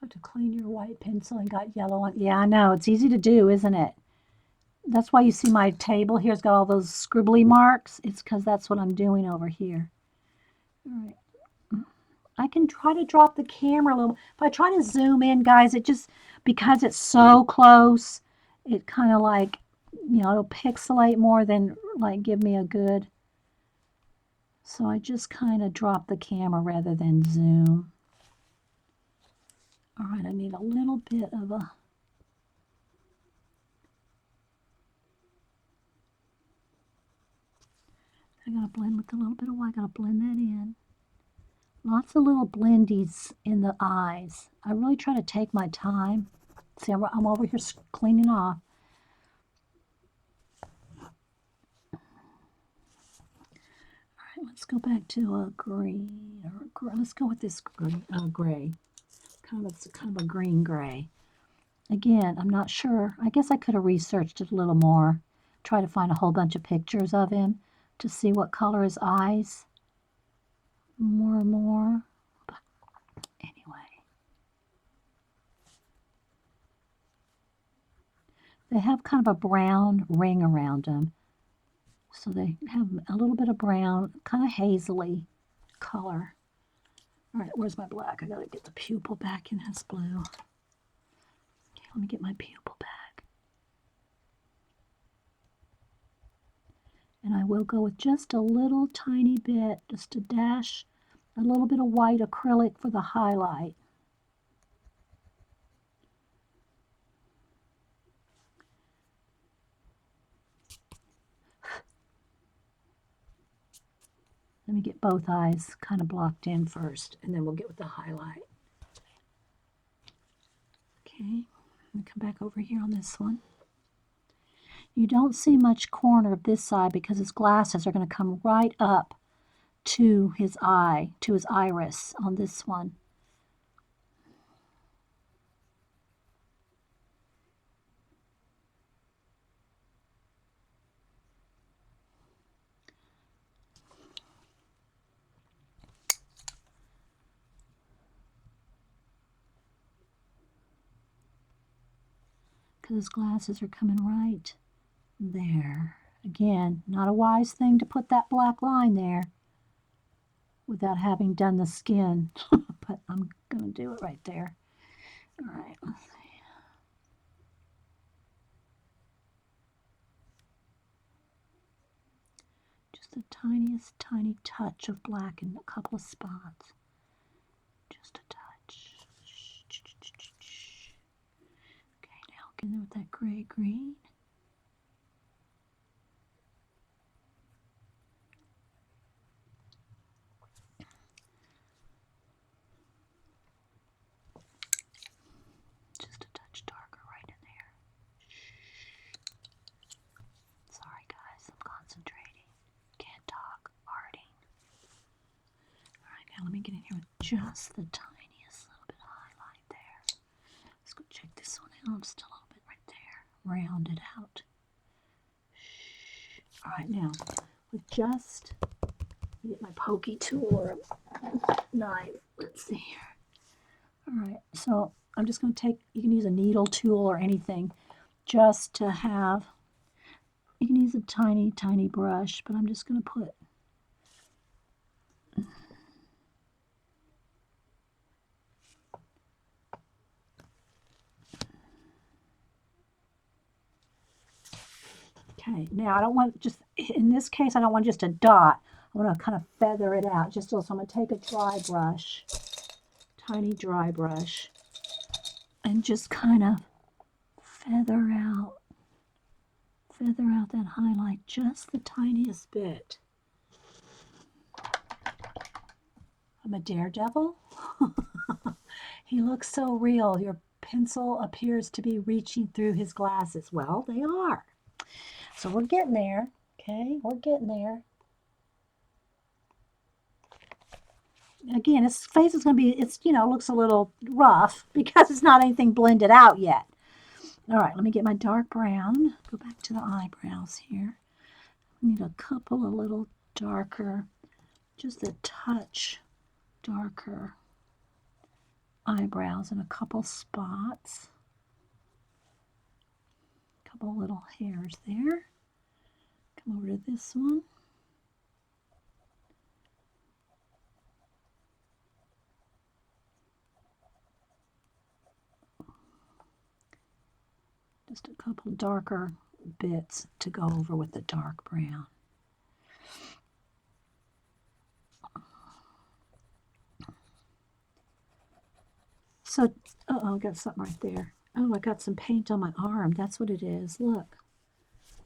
To clean your white pencil and got yellow on. Yeah, I know. It's easy to do, isn't it? That's why you see my table here's got all those scribbly marks. It's because that's what I'm doing over here. All right. I can try to drop the camera a little. If I try to zoom in, guys, it just, because it's so close, it kind of like, it'll pixelate more than like give me a good. So I just kind of drop the camera rather than zoom. All right, I need a little bit of a, I gotta blend with a little bit of white, I gotta blend that in. Lots of little blendies in the eyes. I really try to take my time. See, I'm over here cleaning off. All right, let's go back to a green, or let's go with this gray. Kind of a green gray. Again, I'm not sure. I guess I could have researched it a little more. Try to find a whole bunch of pictures of him to see what color his eyes. More and more. But anyway. They have kind of a brown ring around them. So they have a little bit of brown, kind of hazily color. All right, where's my black? I gotta get the pupil back in his blue. Okay, let me get my pupil back. And I will go with just a little tiny bit, just a dash, a little bit of white acrylic for the highlight. Let me get both eyes kind of blocked in first, and then we'll get with the highlight. Okay, let me come back over here on this one. You don't see much corner of this side because his glasses are going to come right up to his eye, to his iris on this one. Because his glasses are coming right there. Again, not a wise thing to put that black line there without having done the skin, but I'm going to do it right there. All right, let's see. Just the tiniest tiny touch of black in a couple of spots. Just a touch. Okay, now get in with that gray green. Just a touch darker right in there. Sorry guys, I'm concentrating. Can't talk. Farting. Alright, now let me get in here with just the tiniest little bit of highlight there. Let's go check this one out. Just a little bit right there. Round it out. Alright, now with just, get my pokey tool or a knife. Let's see here. Alright, so I'm just going to take, you can use a needle tool or anything just to have, you can use a tiny, tiny brush, but I'm just going to put Okay, now I don't want just, in this case, I don't want just a dot. I want to kind of feather it out just so I'm going to take a dry brush, tiny dry brush, and just kind of feather out that highlight just the tiniest bit. I'm a daredevil. He looks so real. Your pencil appears to be reaching through his glasses. Well, they are. So we're getting there. Okay, we're getting there. Again, his face is going to be, it's, looks a little rough because it's not anything blended out yet. All right, let me get my dark brown. Go back to the eyebrows here. I need a couple of little darker, just a touch darker eyebrows in a couple spots. A couple little hairs there. Come over to this one. Just a couple darker bits to go over with the dark brown. So, uh-oh, I got something right there. Oh, I got some paint on my arm. That's what it is. Look,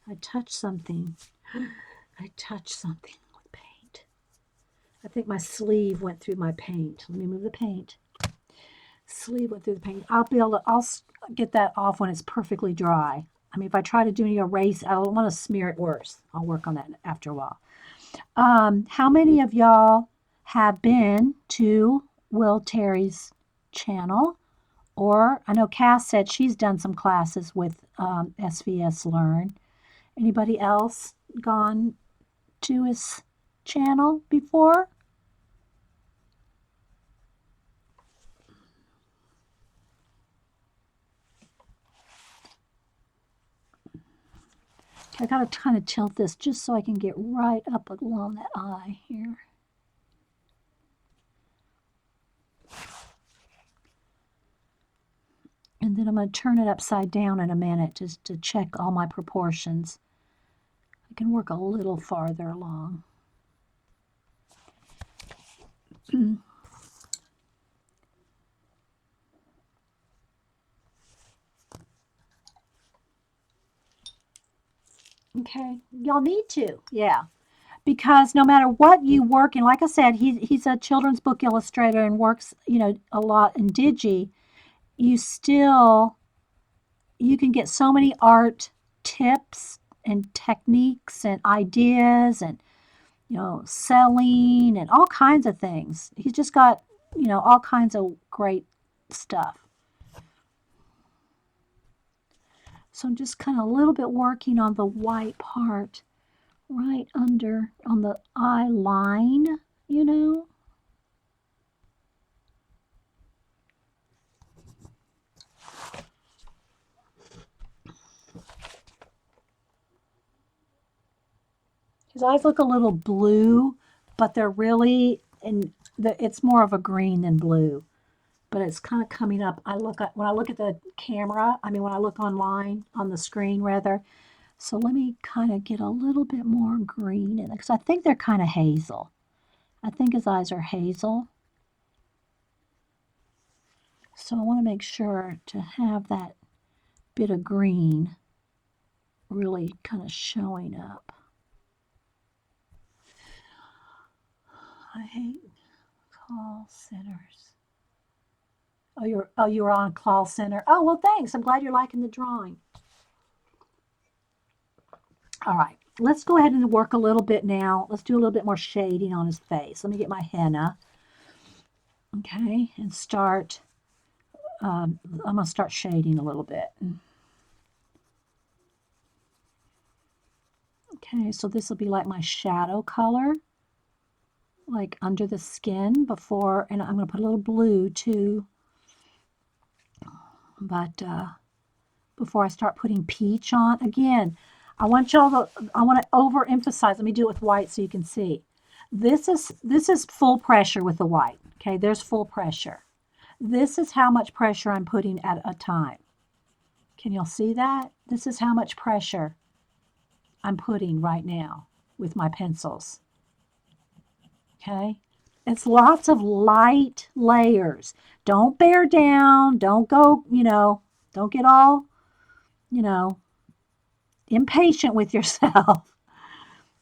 I touched something. I touched something with paint. I think my sleeve went through my paint. Let me move the paint. Sleeve went through the paint. I'll get that off when it's perfectly dry. I mean, if I try to do any erase, I don't want to smear it worse. I'll work on that after a while. How many of y'all have been to Will Terry's channel? Or I know Cass said she's done some classes with SVS Learn. Anybody else gone to his channel before? I gotta kind of tilt this just so I can get right up along that eye here. And then I'm going to turn it upside down in a minute just to check all my proportions. I can work a little farther along. Okay, y'all need to, yeah. Because no matter what you work in, like I said, he's a children's book illustrator and works, a lot in Digi. You can get so many art tips and techniques and ideas and, selling and all kinds of things. He's just got, all kinds of great stuff. So I'm just kind of a little bit working on the white part right under on the eye line, His eyes look a little blue, but they're really, it's more of a green than blue. But it's kind of coming up. When I look at the camera, when I look online on the screen rather. So let me kind of get a little bit more green in it because I think they're kind of hazel. I think his eyes are hazel. So I want to make sure to have that bit of green really kind of showing up. I hate call centers. You were on call center. Oh, well, thanks. I'm glad you're liking the drawing. All right, let's go ahead and work a little bit now. Let's do a little bit more shading on his face. Let me get my henna. Okay, and start. I'm going to start shading a little bit. Okay, so this will be like my shadow color, like under the skin before, and I'm going to put a little blue too. But before I start putting peach on, again, I want to overemphasize. Let me do it with white so you can see. This is full pressure with the white. Okay, there's full pressure. This is how much pressure I'm putting at a time. Can y'all see that? This is how much pressure I'm putting right now with my pencils. Okay? It's lots of light layers. Don't bear down. Don't go, don't get all, you know, impatient with yourself.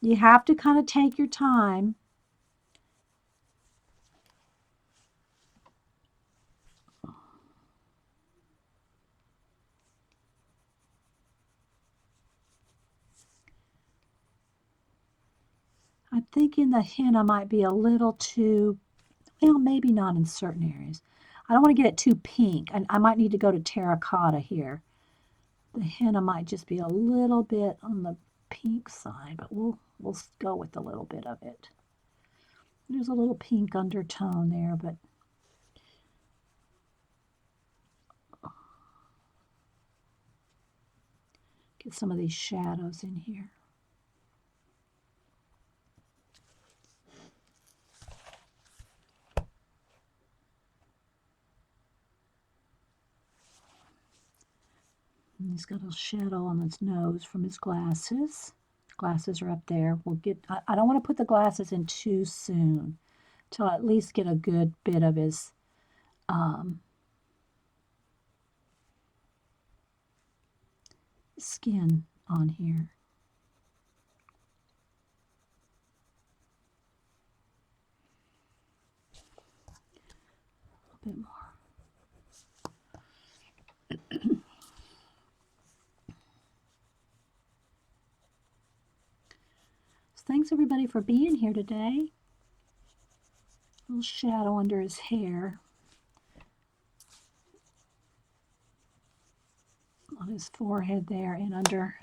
You have to kind of take your time. I'm thinking the henna might be a little too, well, maybe not in certain areas. I don't want to get it too pink. I might need to go to terracotta here. The henna might just be a little bit on the pink side, but we'll go with a little bit of it. There's a little pink undertone there, but get some of these shadows in here. And he's got a shadow on his nose from his glasses. Glasses are up there. I don't want to put the glasses in too soon, till I at least get a good bit of his skin on here. A bit more. So thanks everybody for being here today. A little shadow under his hair. On his forehead there and under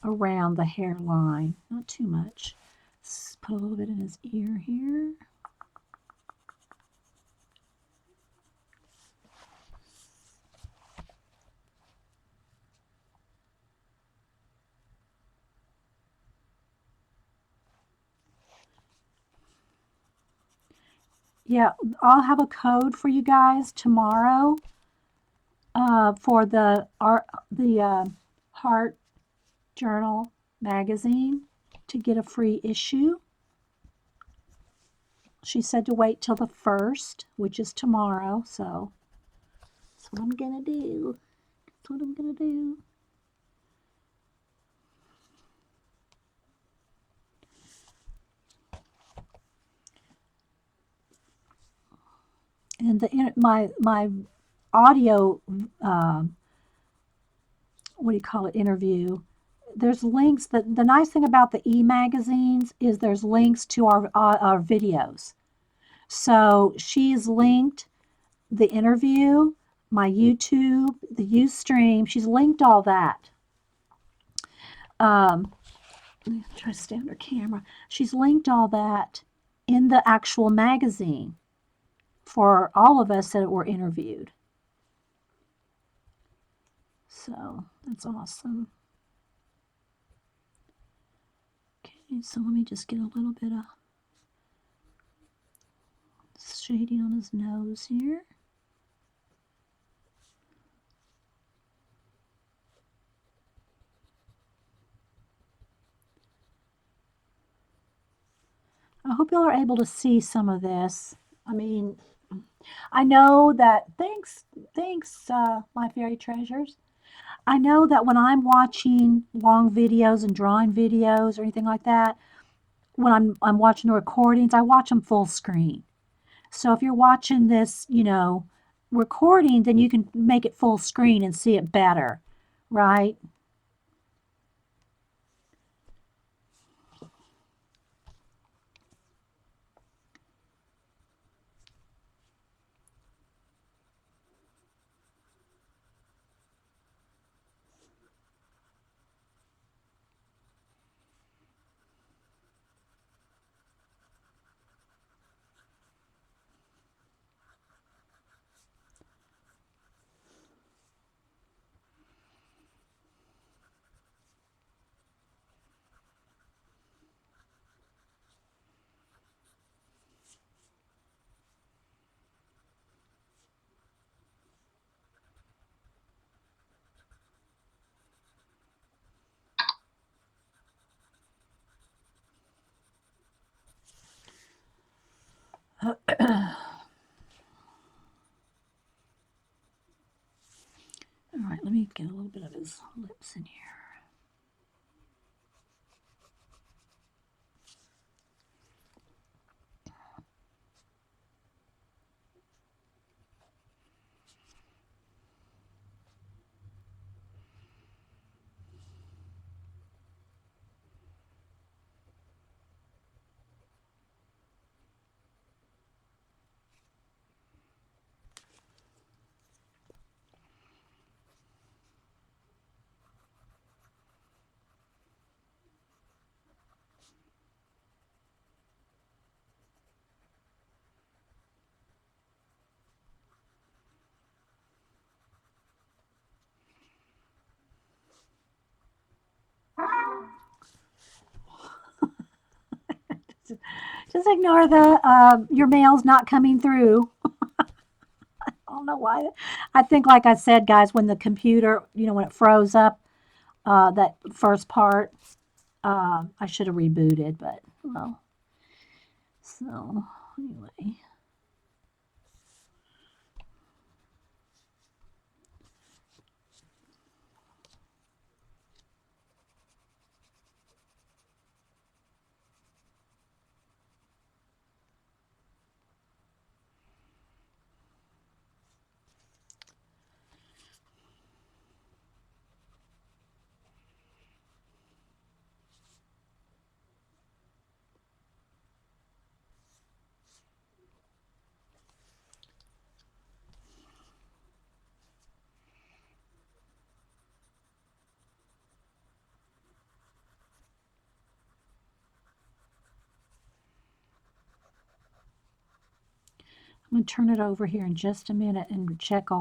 around the hairline. Not too much. Let's put a little bit in his ear here. Yeah, I'll have a code for you guys tomorrow for the Heart Journal magazine to get a free issue. She said to wait till the 1st, which is tomorrow, so that's what I'm gonna do. That's what I'm gonna do. And my audio what do you call it, interview, there's links. The nice thing about the e-magazines is there's links to our videos. So she's linked the interview, my YouTube, the Ustream. She's linked all that. Let me try to stay under camera. She's linked all that in the actual magazine for all of us that were interviewed. So that's awesome. Okay, so let me just get a little bit of shading on his nose here. I hope y'all are able to see some of this. I mean, I know that, thanks, my fairy treasures. I know that when I'm watching long videos and drawing videos or anything like that, when I'm watching the recordings, I watch them full screen. So if you're watching this, recording, then you can make it full screen and see it better, right? All right, let me get a little bit of his lips in here. Just ignore the your mail's not coming through. I don't know why. I think, like I said, guys, when the computer, when it froze up, that first part, I should have rebooted, but well. So anyway, I'm gonna turn it over here in just a minute and check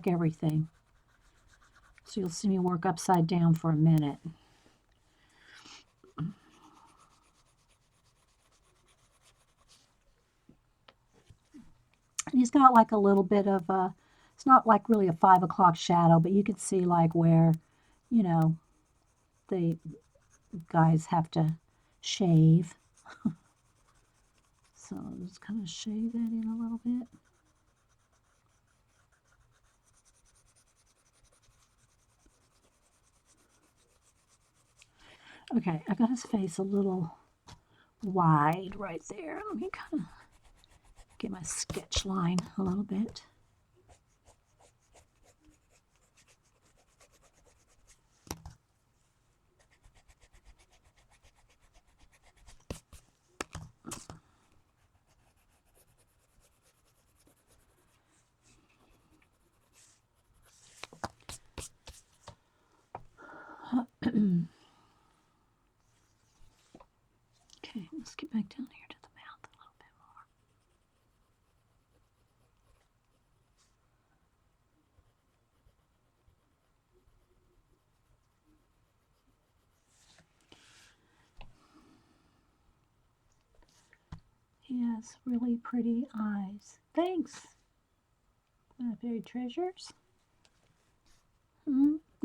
everything. So you'll see me work upside down for a minute. And he's got like a little bit of a, it's not like really a 5 o'clock shadow, but you can see like where, you know, the guys have to shave. So I'll just kind of shave that in a little bit. Okay, I got his face a little wide right there. Let me kind of get my sketch line a little bit. Okay, let's get back down here to the mouth a little bit more. He has really pretty eyes. Thanks, fairy treasures.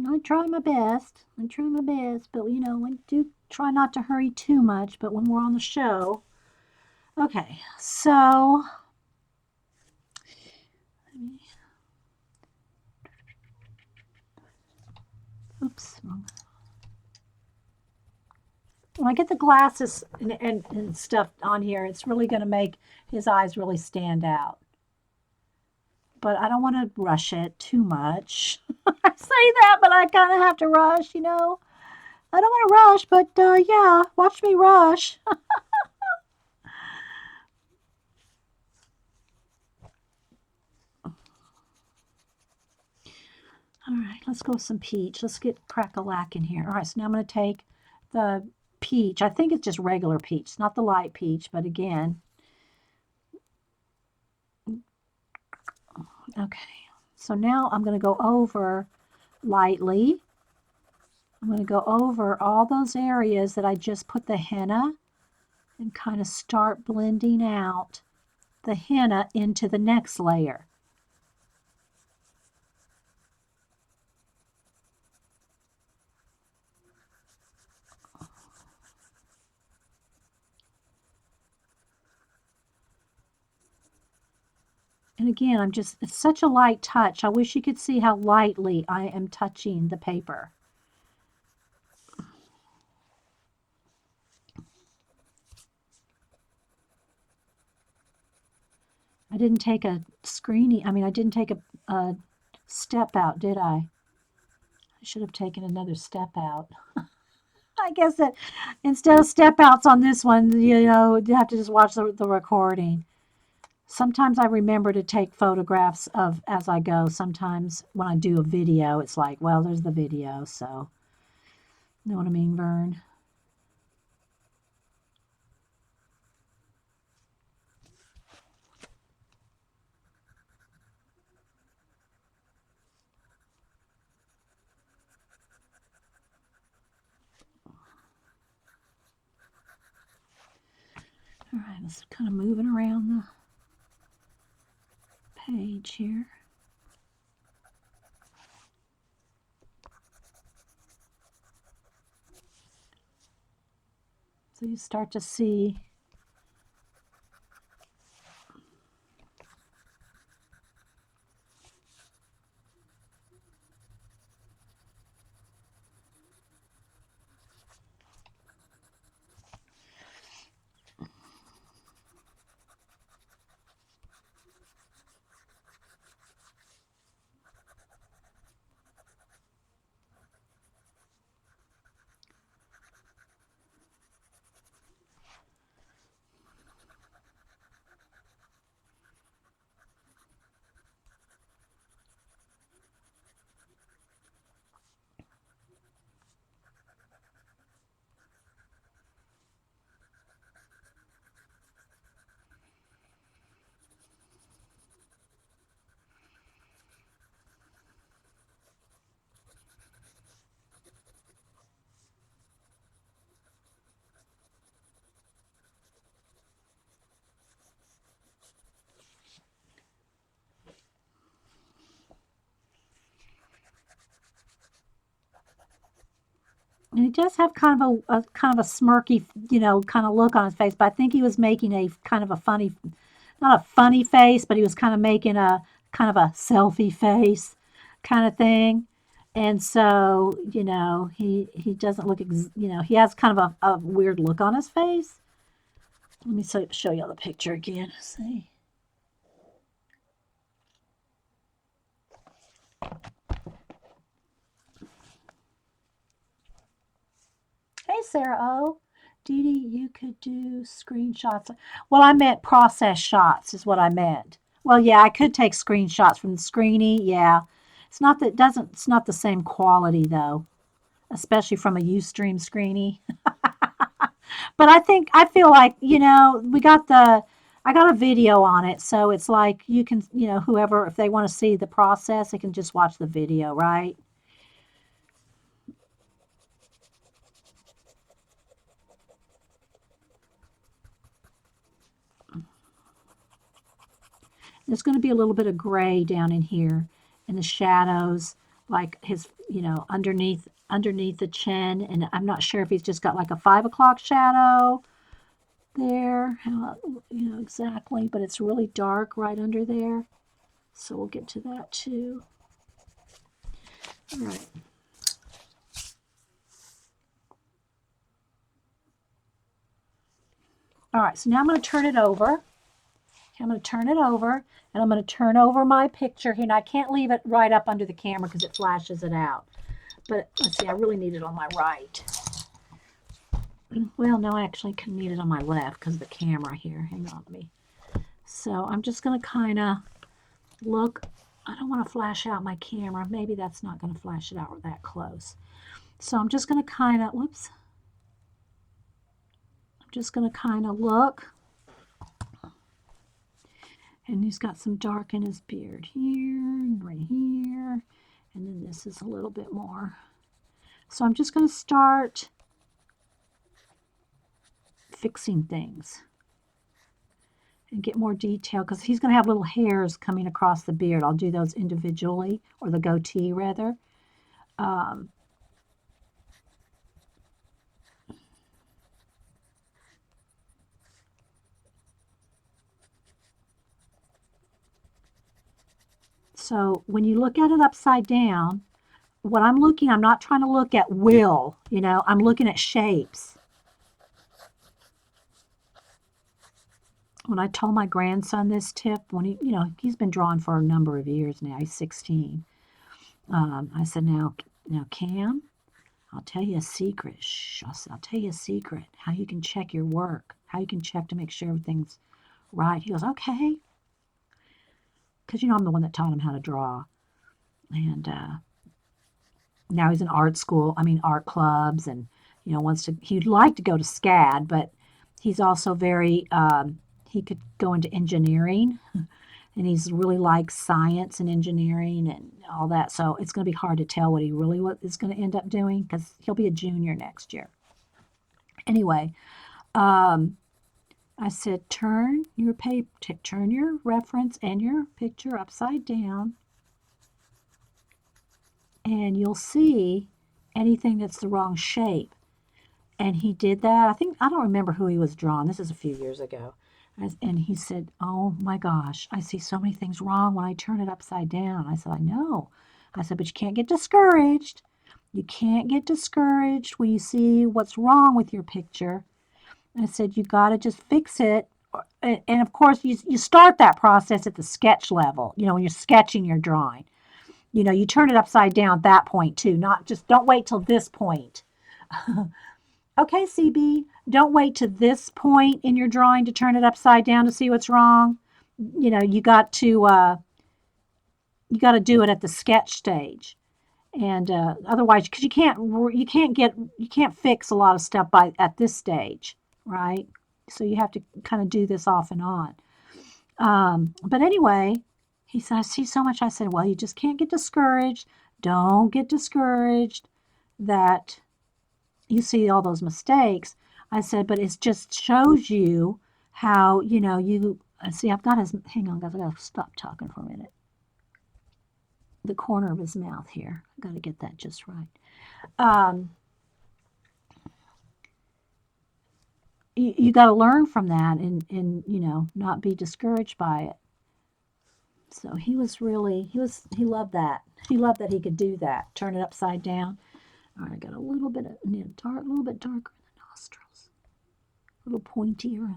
I try my best. I try my best, but I do try not to hurry too much. But when we're on the show, okay. So, let me, oops. When I get the glasses and stuff on here, it's really going to make his eyes really stand out. But I don't want to rush it too much. I say that, but I kind of have to rush. I don't want to rush, but yeah, watch me rush. All right, let's go with some peach. Let's get crack-a-lack in here. All right, so now I'm going to take the peach. I think it's just regular peach, not the light peach, but again. Okay, so now I'm going to go over lightly. I'm going to go over all those areas that I just put the henna and kind of start blending out the henna into the next layer. And again, it's such a light touch. I wish you could see how lightly I am touching the paper. I didn't take a I didn't take a step out, did I? I should have taken another step out. I guess that instead of step outs on this one, you have to just watch the recording. Sometimes I remember to take photographs of as I go. Sometimes when I do a video, it's like, well, there's the video. So, you know what I mean, Vern? All right, let's kind of moving around the page here. So you start to see and he does have kind of a smirky, kind of look on his face. But I think he was making a kind of a funny, not a funny face, but he was kind of making a kind of a selfie face, kind of thing. And so, he doesn't look, he has kind of a weird look on his face. Let me show you the picture again. See. Hey, Sarah O. Dee Dee, you could do screenshots. Well, I meant process shots, is what I meant. Well, yeah, I could take screenshots from the screeny. Yeah, it's not the same quality though, especially from a Ustream screeny. But I feel like I got a video on it, so it's like you can, whoever, if they want to see the process, they can just watch the video, right? There's going to be a little bit of gray down in here in the shadows, like his, underneath the chin. And I'm not sure if he's just got like a 5 o'clock shadow there, exactly, but it's really dark right under there. So we'll get to that too. All right. All right, so now I'm going to turn it over. Okay, I'm going to turn it over, and I'm going to turn over my picture here. Now, I can't leave it right up under the camera because it flashes it out. But let's see, I really need it on my right. Well, no, I actually can need it on my left because of the camera here. Hang on to me. So I'm just going to kind of look. I don't want to flash out my camera. Maybe that's not going to flash it out that close. So I'm just going to kind of, whoops. I'm just going to kind of look. And he's got some dark in his beard here and right here. And then this is a little bit more. So I'm just going to start fixing things and get more detail because he's going to have little hairs coming across the beard. I'll do those individually, or the goatee rather. Um, So when you look at it upside down, what I'm not trying to look at will, I'm looking at shapes. When I told my grandson this tip, when he's been drawing for a number of years now, he's 16. I said, now, Cam, I'll tell you a secret. Shh, I'll tell you a secret. How you can check your work. How you can check to make sure everything's right. He goes, okay. Because, I'm the one that taught him how to draw. And now he's in art clubs, and, he'd like to go to SCAD, but he's also very, he could go into engineering. And he's really likes science and engineering and all that. So it's going to be hard to tell what is going to end up doing, because he'll be a junior next year. Anyway, I said, turn your reference and your picture upside down, and you'll see anything that's the wrong shape. And he did that. I don't remember who he was drawing. This is a few years ago. And he said, oh my gosh, I see so many things wrong when I turn it upside down. I said, I know. I said, but you can't get discouraged. You can't get discouraged when you see what's wrong with your picture. I said, you got to just fix it. And of course, you start that process at the sketch level, when you're sketching your drawing. You turn it upside down at that point too, don't wait till this point. Okay, CB, don't wait to this point in your drawing to turn it upside down to see what's wrong. You got to do it at the sketch stage, and otherwise, because you can't fix a lot of stuff at this stage, right? So you have to kind of do this off and on. But anyway, he said, I see so much. I said, well, you just can't get discouraged. Don't get discouraged that you see all those mistakes. I said, but it just shows you how, you see, hang on, guys, I got to stop talking for a minute. The corner of his mouth here. I got to get that just right. You got to learn from that and, not be discouraged by it. So he loved that. He loved that he could do that. Turn it upside down. All right, I got a little bit darker in the nostrils. A little pointier in there.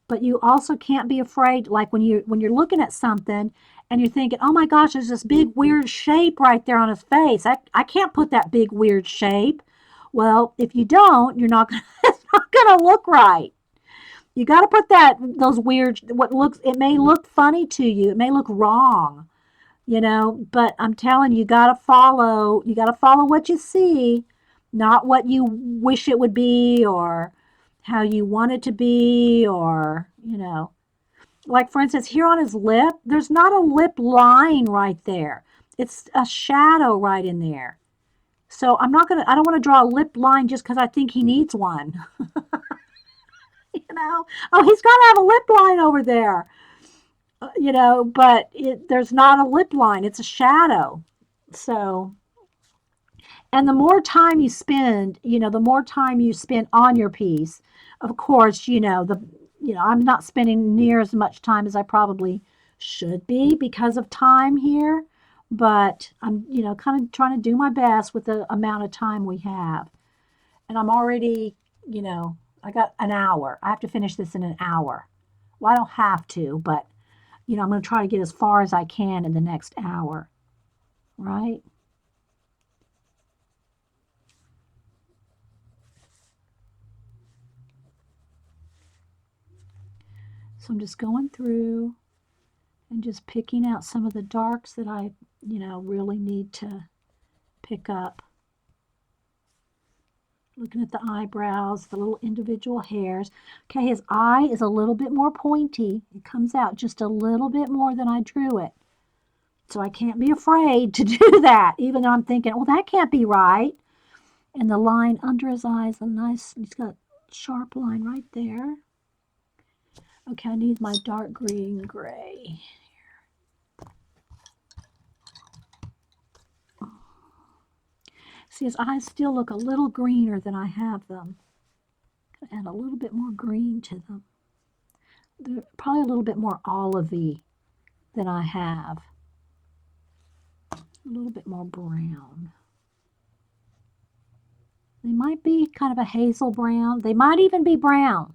But you also can't be afraid, like when you're looking at something and you're thinking, oh my gosh, there's this big weird shape right there on his face. I can't put that big weird shape. Well, if you don't, it's not gonna look right. You got to put those weird, it may look funny to you. It may look wrong, but I'm telling you, you got to follow what you see, not what you wish it would be or how you want it to be, or, like for instance, here on his lip, there's not a lip line right there. It's a shadow right in there. So I don't want to draw a lip line just because I think he needs one. Oh, he's got to have a lip line over there, but there's not a lip line. It's a shadow. So, and the more time you spend, on your piece, of course, I'm not spending near as much time as I probably should be because of time here, but I'm, kind of trying to do my best with the amount of time we have. And I'm already, I got an hour. I have to finish this in an hour. Well, I don't have to, but, I'm going to try to get as far as I can in the next hour, right? So I'm just going through and just picking out some of the darks that I, really need to pick up. Looking at the eyebrows, the little individual hairs. Okay, his eye is a little bit more pointy. It comes out just a little bit more than I drew it. So I can't be afraid to do that, even though I'm thinking, well, that can't be right. And the line under his eyes, he's got a sharp line right there. Okay, I need my dark green gray. See, his eyes still look a little greener than I have them. Add a little bit more green to them. They're probably a little bit more olivey than I have. A little bit more brown. They might be kind of a hazel brown. They might even be brown.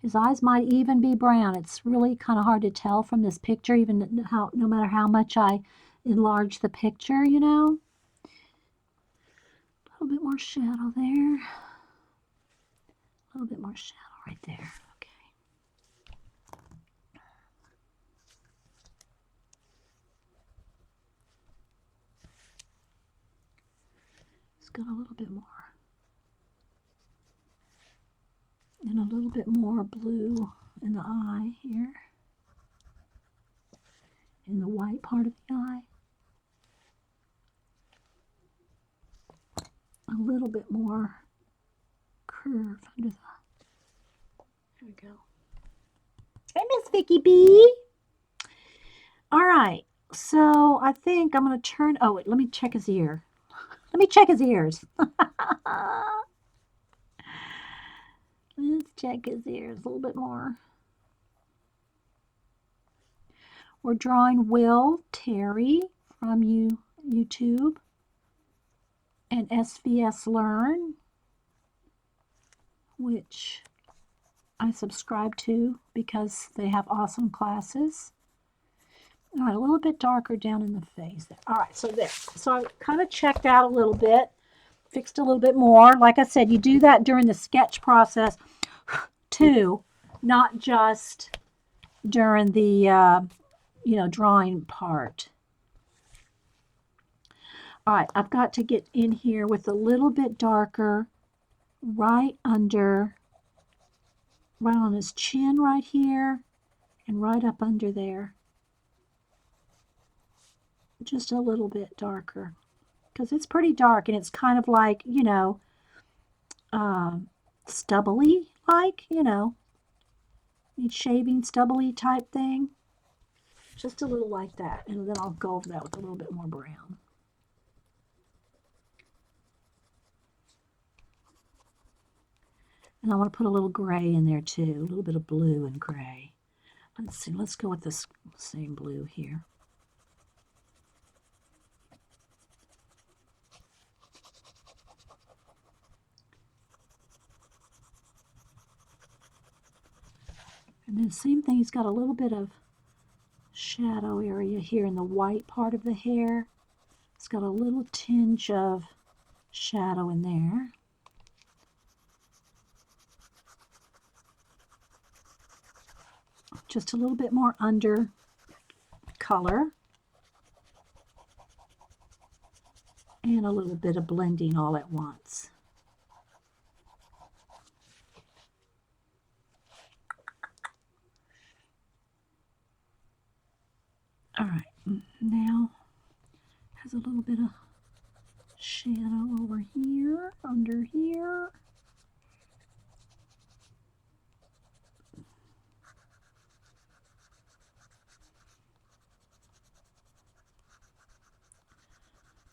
His eyes might even be brown. It's really kind of hard to tell from this picture, even how, no matter how much I enlarge the picture, you know. A little bit more shadow there. A little bit more shadow right there. Okay. It's got a little bit more. And a little bit more blue in the eye here. In the white part of the eye. A little bit more curve under the... There we go. Hey, Miss Vicky B. All right. So I think I'm going to turn... Oh, wait, let me check his ear. Let me check his ears. Let's check his ears a little bit more. We're drawing Will Terry from YouTube and SVS Learn, which I subscribe to because they have awesome classes. All right, a little bit darker down in the face. All right, so there. So I kind of checked out a little bit, fixed a little bit more. Like I said, you do that during the sketch process too, not just during the drawing part. All right, I've got to get in here with a little bit darker right on his chin right here and right up under there. Just a little bit darker because it's pretty dark and it's kind of like, stubbly, like, shaving stubbly type thing. Just a little like that. And then I'll go over that with a little bit more brown. And I want to put a little gray in there too, a little bit of blue and gray. Let's see, let's go with this same blue here. And then same thing, he's got a little bit of shadow area here in the white part of the hair. It's got a little tinge of shadow in there. Just a little bit more under color. And a little bit of blending all at once. All right, now has a little bit of shadow over here, under here.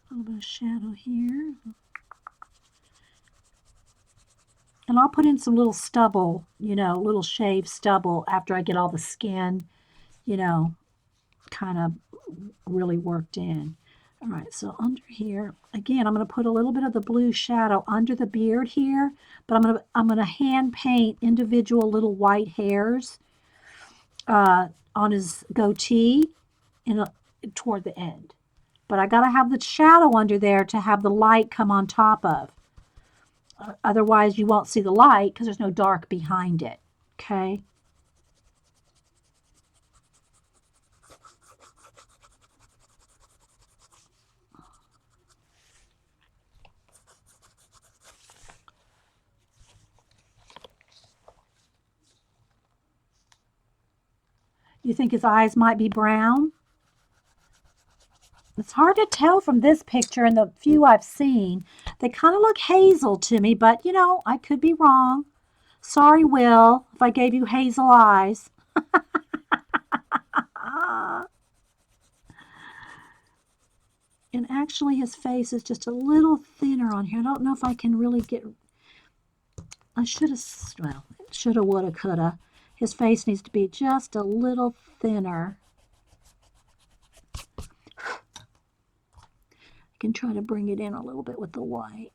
A little bit of shadow here. And I'll put in some little stubble, little shaved stubble after I get all the skin, kind of really worked in. All right, so under here, again, I'm going to put a little bit of the blue shadow under the beard here, but I'm going to hand paint individual little white hairs on his goatee toward the end. But I got to have the shadow under there to have the light come on top of. Otherwise, you won't see the light because there's no dark behind it. Okay? You think his eyes might be brown? It's hard to tell from this picture and the few I've seen. They kind of look hazel to me, but, I could be wrong. Sorry, Will, if I gave you hazel eyes. And actually his face is just a little thinner on here. I don't know if I can really get, I should have, well, shoulda, woulda, coulda. His face needs to be just a little thinner. I can try to bring it in a little bit with the white.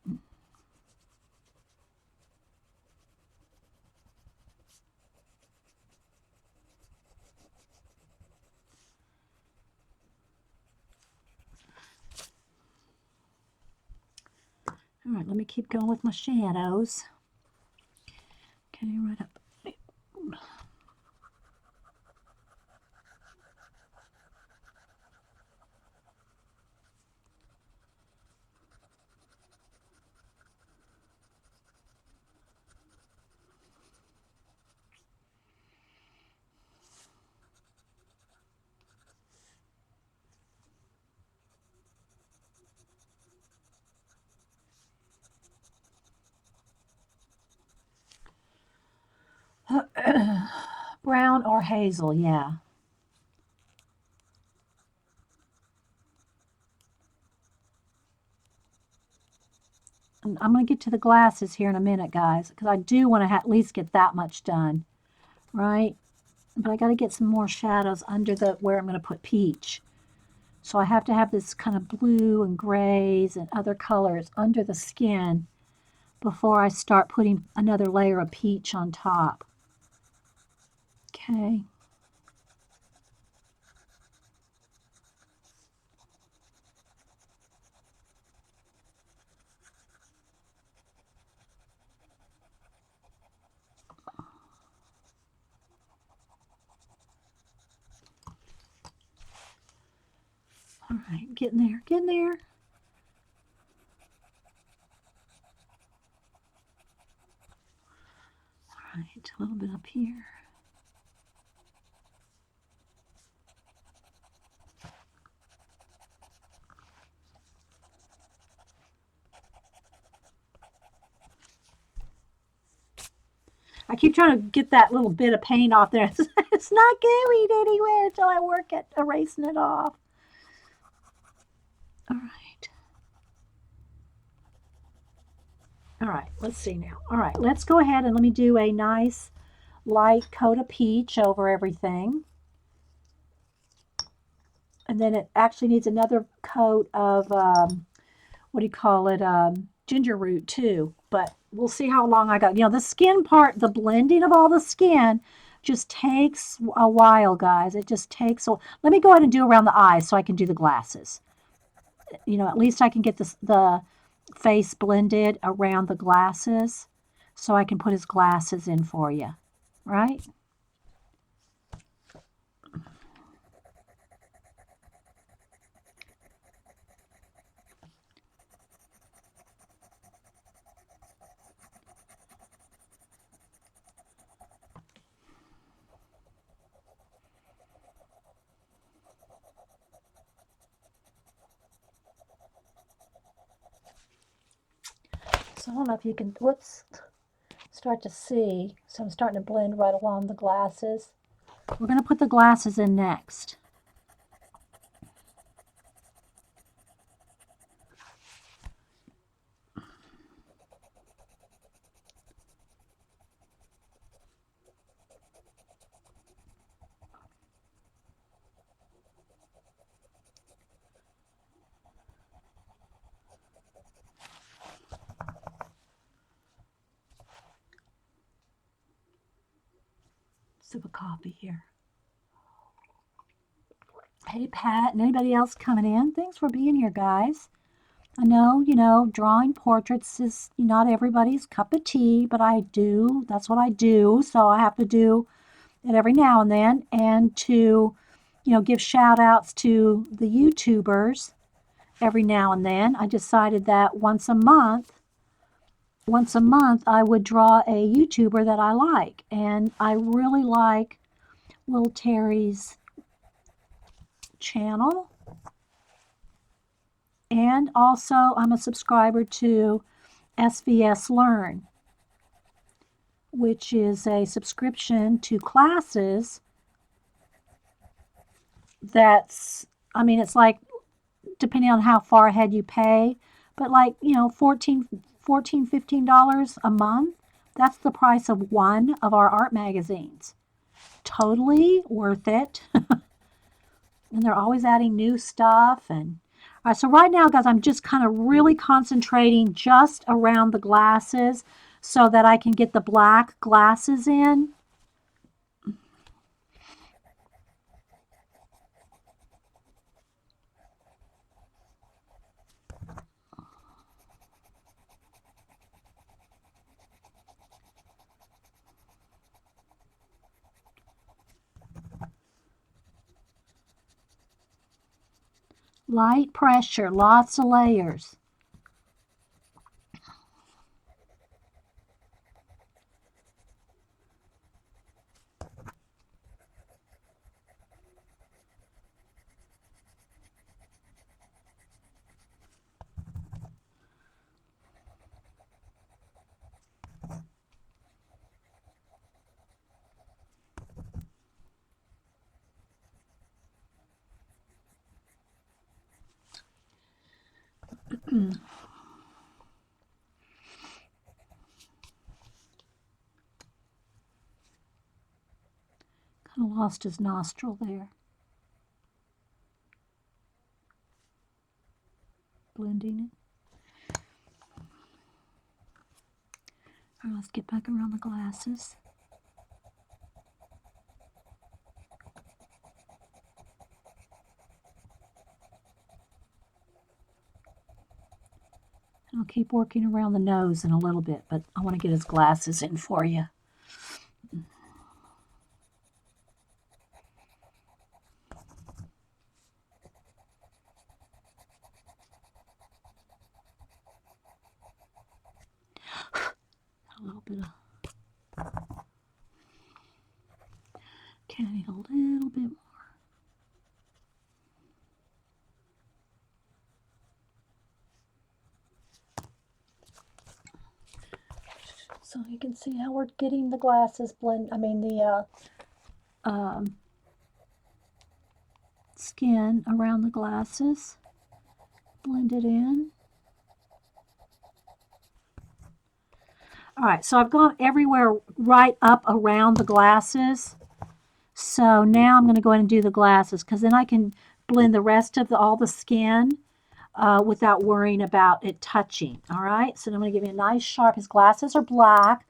All right, let me keep going with my shadows. Okay, right up. Brown or hazel, yeah. And I'm going to get to the glasses here in a minute, guys, because I do want to at least get that much done, right? But I got to get some more shadows under the where I'm going to put peach. So I have to have this kind of blue and grays and other colors under the skin before I start putting another layer of peach on top. Okay. All right, getting there, getting there. All right, a little bit up here. I keep trying to get that little bit of paint off there. It's not going anywhere until I work at erasing it off. All right. All right, let's see now. All right, let's go ahead and let me do a nice light coat of peach over everything. And then it actually needs another coat of, what do you call it, ginger root too. But we'll see how long I got. You know, the skin part, the blending of all the skin just takes a while, guys. It just takes a, let me go ahead and do around the eyes so I can do the glasses. You know, at least I can get the face blended around the glasses so I can put his glasses in for you, right? So I don't know if you can, whoops, start to see. So I'm starting to blend right along the glasses. We're going to put the glasses in next. Sip of coffee here. Hey, Pat, and anybody else coming in? Thanks for being here, guys. I know, you know, drawing portraits is not everybody's cup of tea, but I do. That's what I do. So I have to do it every now and then. And to, you know, give shout outs to the YouTubers every now and then. I decided that once a month, I would draw a YouTuber that I like. And I really like Will Terry's channel. And also, I'm a subscriber to SVS Learn, which is a subscription to classes that's, I mean, it's like depending on how far ahead you pay, but like, you know, 14, $15 a month. That's the price of one of our art magazines. Totally worth it. And they're always adding new stuff. And all right, so right now, guys, I'm just kind of really concentrating just around the glasses so that I can get the black glasses in. Light pressure, lots of layers. Kind of lost his nostril there. Blending it. All right, let's get back around the glasses. I'll keep working around the nose in a little bit, but I want to get his glasses in for you. A little bit of... Okay, a little bit more. So you can see how we're getting the glasses blend, skin around the glasses. Blend it in. All right, so I've gone everywhere right up around the glasses. So now I'm going to go ahead and do the glasses because then I can blend the rest of all the skin without worrying about it touching. All right, so I'm going to give you a nice sharp. His glasses are black,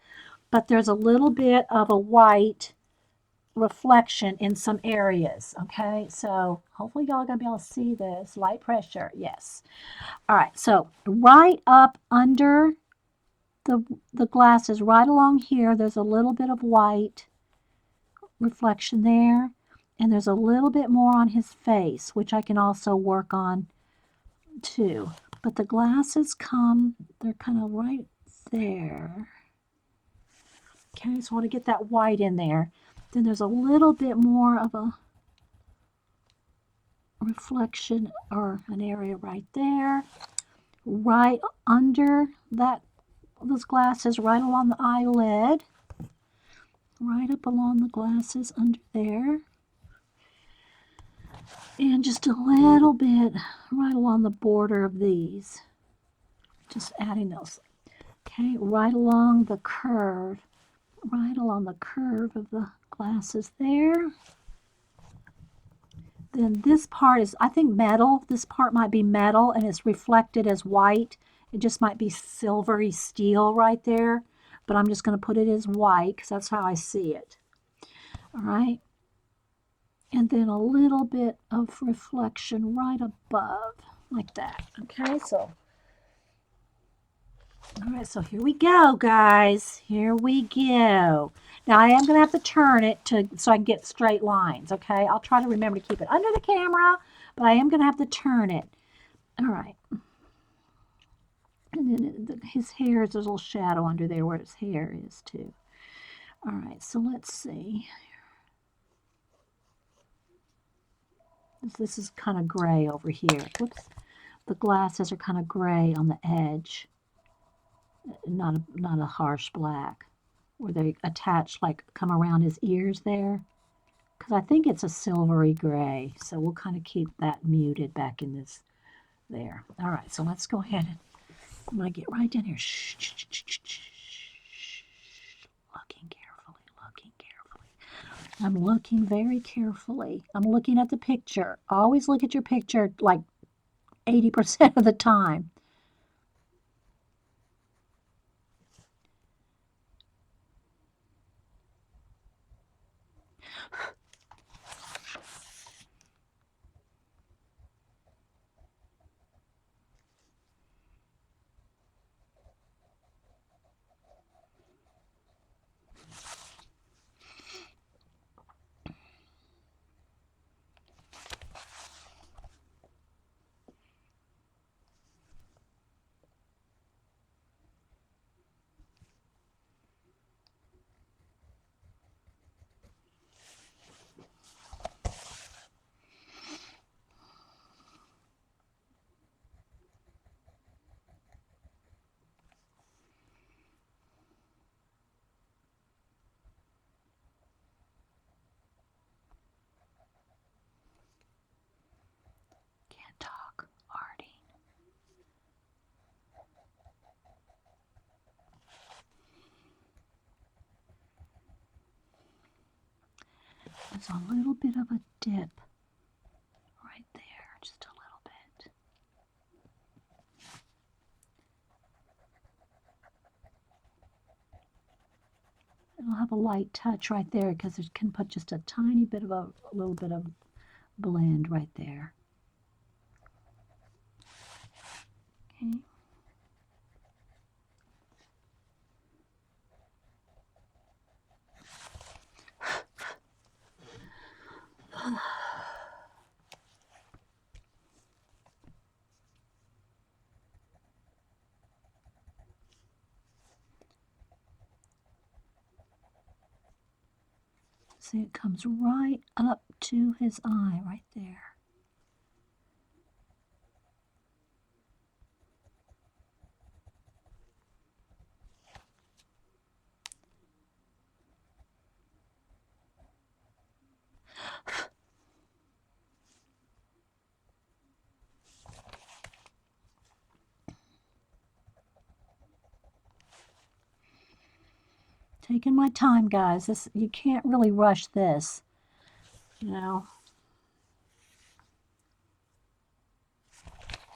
but there's a little bit of a white reflection in some areas. Okay, so hopefully y'all are going to be able to see this. Light pressure, yes. All right, so right up under the glasses, right along here, there's a little bit of white reflection there, and there's a little bit more on his face, which I can also work on too. But the glasses they're kind of right there. Okay, so I want to get that white in there. Then there's a little bit more of a reflection or an area right there. Right under those glasses, right along the eyelid. Right up along the glasses under there. And just a little bit right along the border of these. Just adding those. Okay, right along the curve. Right along the curve of the glasses there. Then this part is, I think, metal. This part might be metal and it's reflected as white. It just might be silvery steel right there. But I'm just going to put it as white because that's how I see it. All right. And then a little bit of reflection right above, like that. Okay, so, all right, so here we go, guys. Here we go. Now I am going to have to turn it so I can get straight lines, okay? I'll try to remember to keep it under the camera, but I am going to have to turn it. All right. And then his hair, there's a little shadow under there where his hair is too. All right, so let's see. This is kind of gray over here. Whoops. The glasses are kind of gray on the edge. Not a harsh black. Where they attach, like, come around his ears there. Because I think it's a silvery gray. So we'll kind of keep that muted back in this There. All right, so let's go ahead and I'm going to get right in here. Shh, shh, shh, shh, shh, shh. Looking carefully, looking carefully. I'm looking very carefully. I'm looking at the picture. Always look at your picture like 80% of the time. Can't talk, Artie. There's a little bit of a dip right there, just a little bit. It'll have a light touch right there because it can put just a tiny bit of a little bit of blend right there. Okay. See, it comes right up to his eye right there. Taking my time, guys. This you can't really rush this, you know.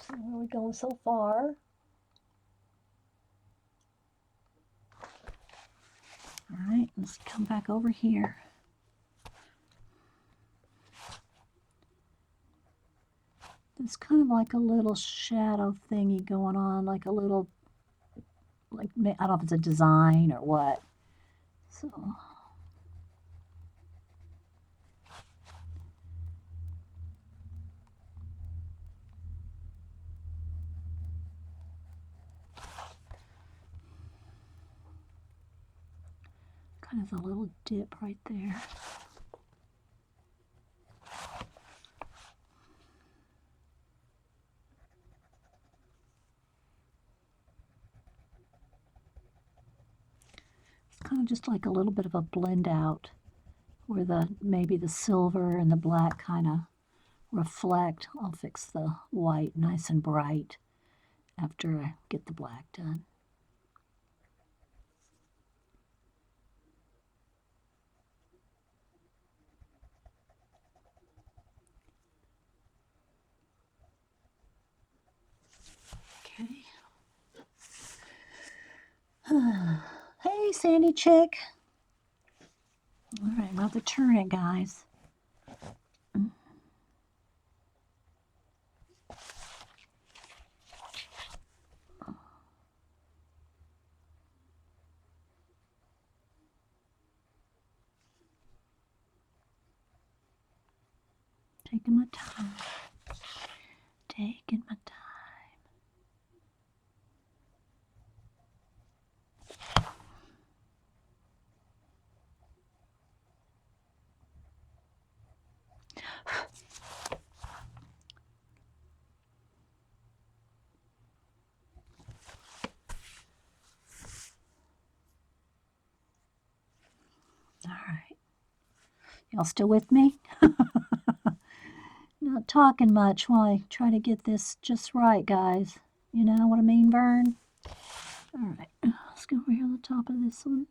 So where are we going so far? All right, let's come back over here. There's kind of like a little shadow thingy going on, like a little, like I don't know if it's a design or what. So kind of a little dip right there. It's kind of just like a little bit of a blend out where the maybe the silver and the black kind of reflect. I'll fix the white nice and bright after I get the black done. Okay. Hey, Sandy Chick. All right, we'll have to turn it, guys. Taking my time. Taking my time. All right. Y'all still with me? Now not talking much while I try to get this just right, guys. You know what I mean, Vern? All right, let's go over here on the top of this one.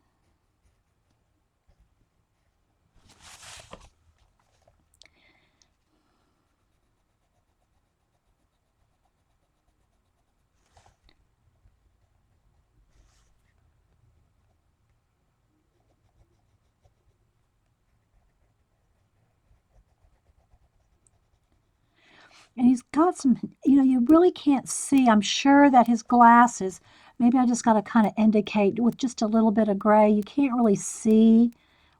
And he's got some, you really can't see. I'm sure that his glasses, maybe I just got to kind of indicate with just a little bit of gray. You can't really see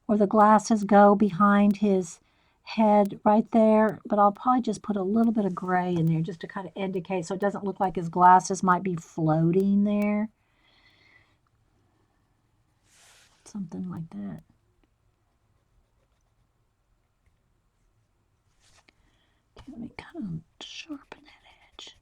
where the glasses go behind his head right there, but I'll probably just put a little bit of gray in there just to kind of indicate so it doesn't look like his glasses might be floating there. Something like that. Okay, let me kind of sharpen that edge.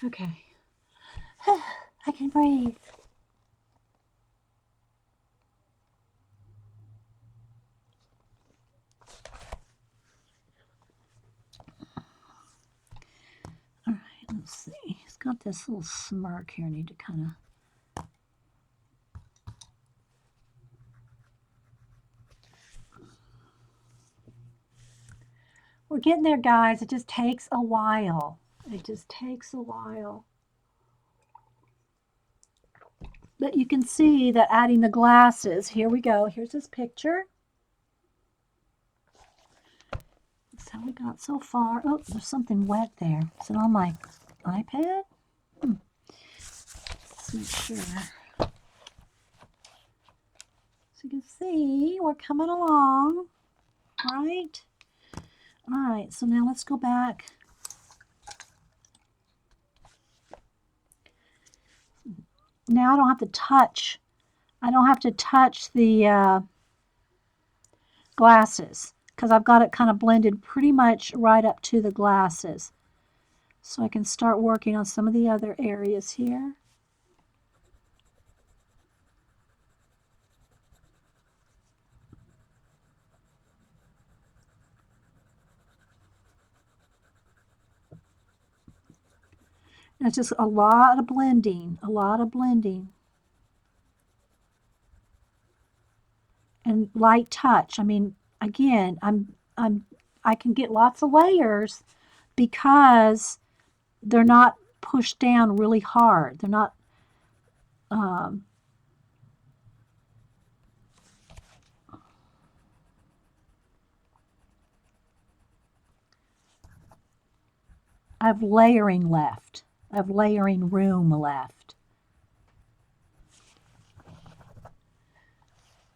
Okay. I can breathe. All right, let's see. He's got this little smirk here. I need to kind of. We're getting there, guys. It just takes a while. It just takes a while. But you can see that adding the glasses, here we go. Here's his picture. That's how we got so far. Oh, there's something wet there. Is it on my iPad? Let's make sure. So you can see we're coming along, right? All right, so now let's go back. Now I don't have to touch. I don't have to touch the glasses because I've got it kind of blended pretty much right up to the glasses. So I can start working on some of the other areas here. And it's just a lot of blending, a lot of blending. And light touch. I mean, again, I can get lots of layers because they're not pushed down really hard. They're not I have layering left. I have layering room left.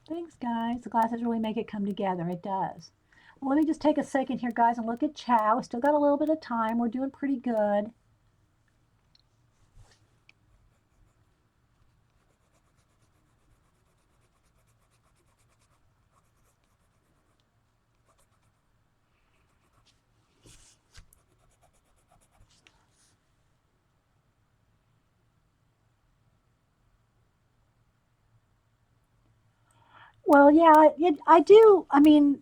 Thanks, guys. The glasses really make it come together. It does. Well, let me just take a second here, guys, and look at Chow. We still got a little bit of time. We're doing pretty good. Well, yeah, I do. I mean,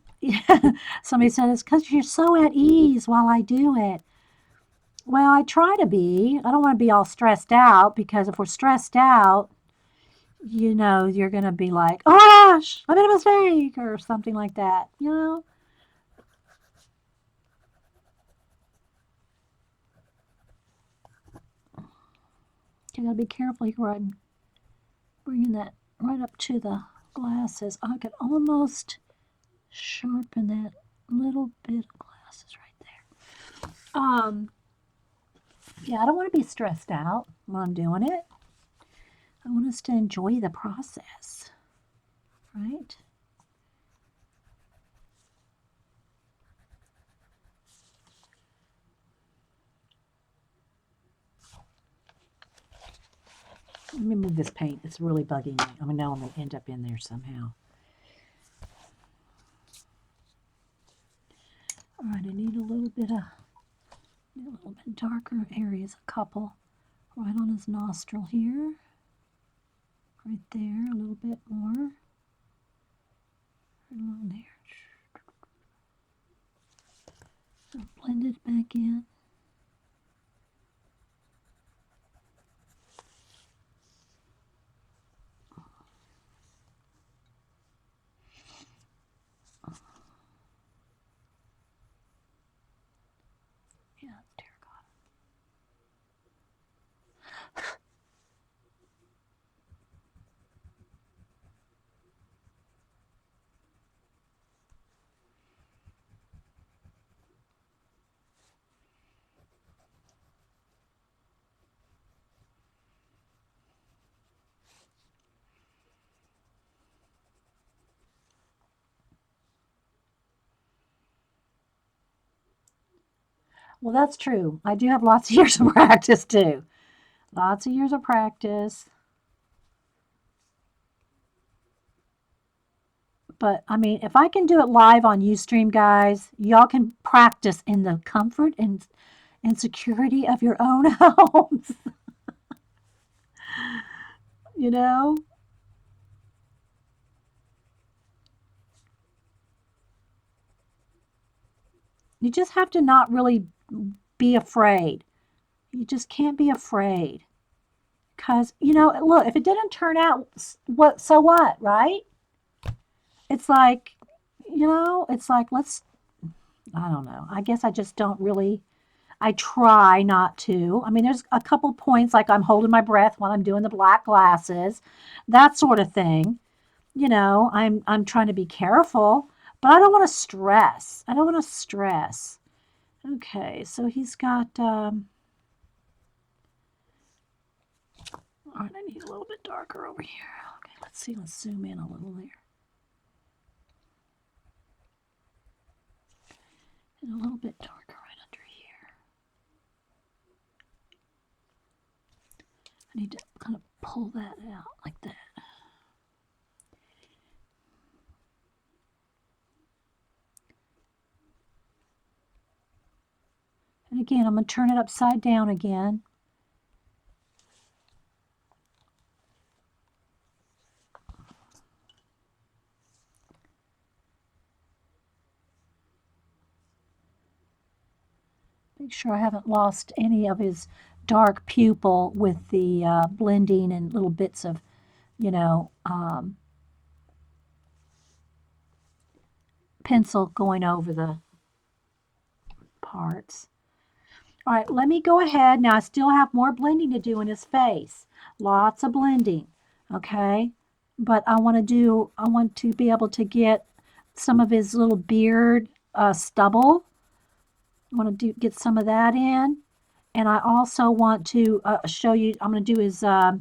somebody said it's because you're so at ease while I do it. Well, I try to be. I don't want to be all stressed out because if we're stressed out, you're going to be like, oh my gosh, I made a mistake or something like that. You got to be careful here where I'm bringing that right up to the glasses. I could almost sharpen that little bit of glasses right there. Yeah, I don't want to be stressed out while I'm doing it. I want us to enjoy the process, right? Let me move this paint. It's really bugging me. I know I'm going to end up in there somehow. All right, I need a little bit darker areas, a couple. Right on his nostril here. Right there, a little bit more. Right along there. So blend it back in. Yeah, it's terracotta. Well, that's true. I do have lots of years of practice too. Lots of years of practice. But I mean, if I can do it live on Ustream, guys, y'all can practice in the comfort and security of your own homes. you know? You just have to not really be afraid. You just can't be afraid. Because, look, if it didn't turn out, what, so what, right? It's like, it's like, I don't know. I guess I just don't really, I try not to. I mean, there's a couple points like I'm holding my breath while I'm doing the black glasses, that sort of thing. I'm trying to be careful, but I don't want to stress. I don't want to stress. Okay, so he's got, all right, I need a little bit darker over here. Okay, let's see. Let's zoom in a little there. And a little bit darker right under here. I need to kind of pull that out like that. And again, I'm going to turn it upside down again. Make sure I haven't lost any of his dark pupil with the blending and little bits of, pencil going over the parts. All right, let me go ahead. Now I still have more blending to do in his face. Lots of blending, okay? But I want to be able to get some of his little beard stubble. I want to get some of that in. And I also want to show you, I'm going to do his, what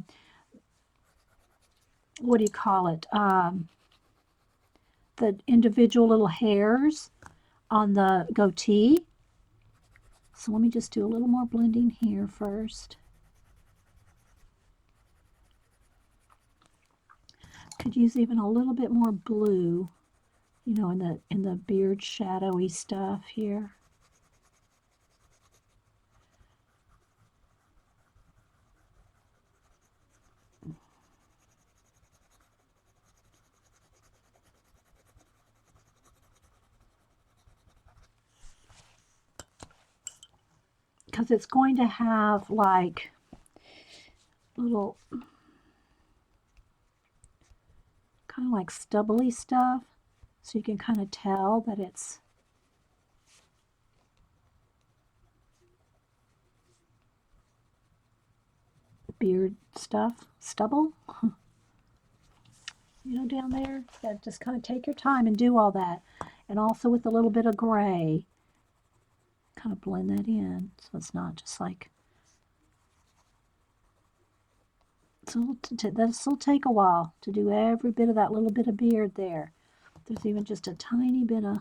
do you call it? The individual little hairs on the goatee. So let me just do a little more blending here first. Could use even a little bit more blue, in the beard shadowy stuff here. Because it's going to have like little kind of like stubbly stuff, so you can kind of tell that it's beard stuff, stubble. Down there, yeah, just kind of take your time and do all that. And also with a little bit of gray, kind of blend that in so it's not just like, so this will take a while to do every bit of that little bit of beard there. There's even just a tiny bit of,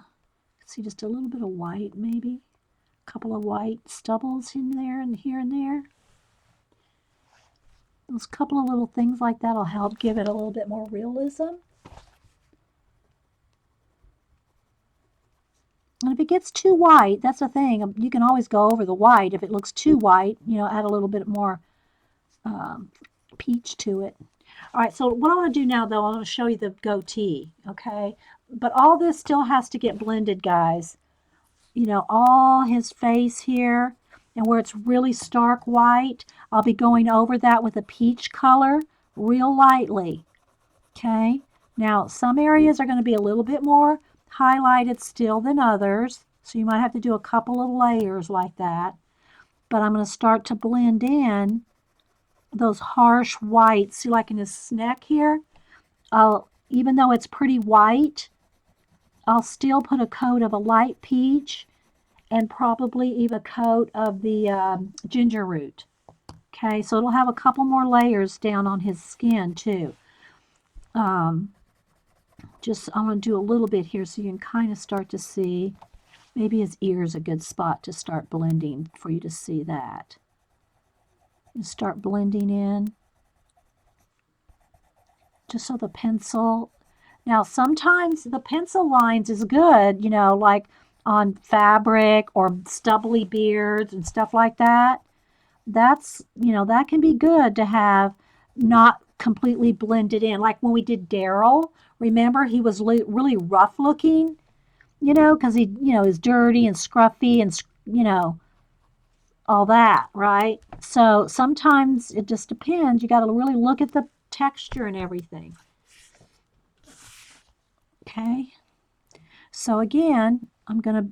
see, just a little bit of white maybe, a couple of white stubbles in there and here and there. Those couple of little things like that will help give it a little bit more realism. And if it gets too white, that's the thing. You can always go over the white. If it looks too white, add a little bit more um, peach to it. All right, so what I want to do now, though, I want to show you the goatee, okay? But all this still has to get blended, guys. All his face here, and where it's really stark white, I'll be going over that with a peach color real lightly, okay? Now, some areas are going to be a little bit more highlighted still than others, so you might have to do a couple of layers like that. But I'm going to start to blend in those harsh whites. See, like in his neck here, even though it's pretty white, I'll still put a coat of a light peach and probably even a coat of the ginger root. Okay, so it'll have a couple more layers down on his skin too. I'm going to do a little bit here so you can kind of start to see. Maybe his ear is a good spot to start blending for you to see that. And start blending in. Just so the pencil. Now, sometimes the pencil lines is good, like on fabric or stubbly beards and stuff like that. That can be good to have not completely blended in. Like when we did Daryl, remember he was really rough looking, because he, is dirty and scruffy and, all that, right? So sometimes it just depends. You got to really look at the texture and everything. Okay. So again,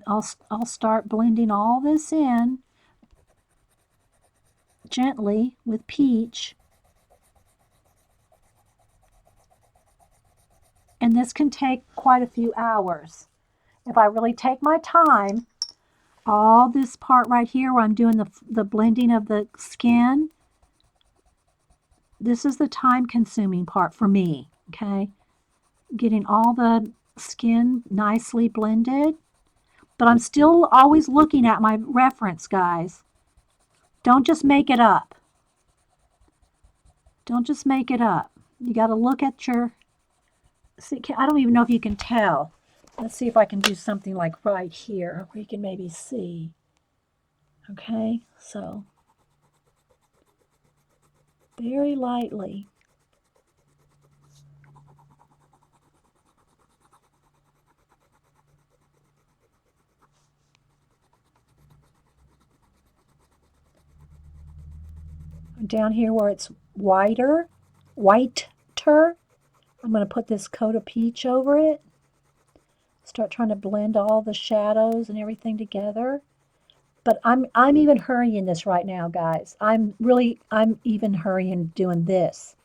I'll start blending all this in gently with peach. And this can take quite a few hours. If I really take my time, all this part right here where I'm doing the blending of the skin, this is the time consuming part for me, okay? Getting all the skin nicely blended. But I'm still always looking at my reference, guys. Don't just make it up. Don't just make it up. You got to look at your... See, I don't even know if you can tell. Let's see if I can do something like right here where you can maybe see. Okay, so very lightly. Down here where it's whiter, I'm going to put this coat of peach over it. Start trying to blend all the shadows and everything together. But I'm even hurrying this right now, guys. I'm even hurrying doing this.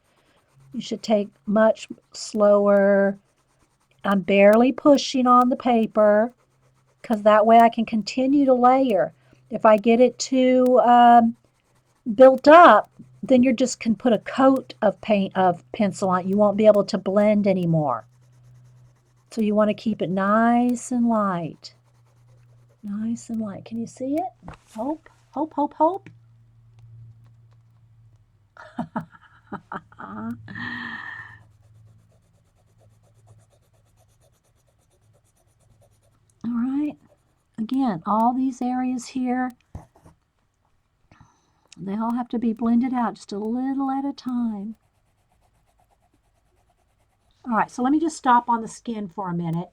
You should take much slower. I'm barely pushing on the paper because that way I can continue to layer. If I get it too built up, then you just can put a coat of pencil on it. You won't be able to blend anymore. So you want to keep it nice and light. Nice and light. Can you see it? Hope, hope, hope, hope. All right. Again, all these areas here, they all have to be blended out just a little at a time. All right, so let me just stop on the skin for a minute.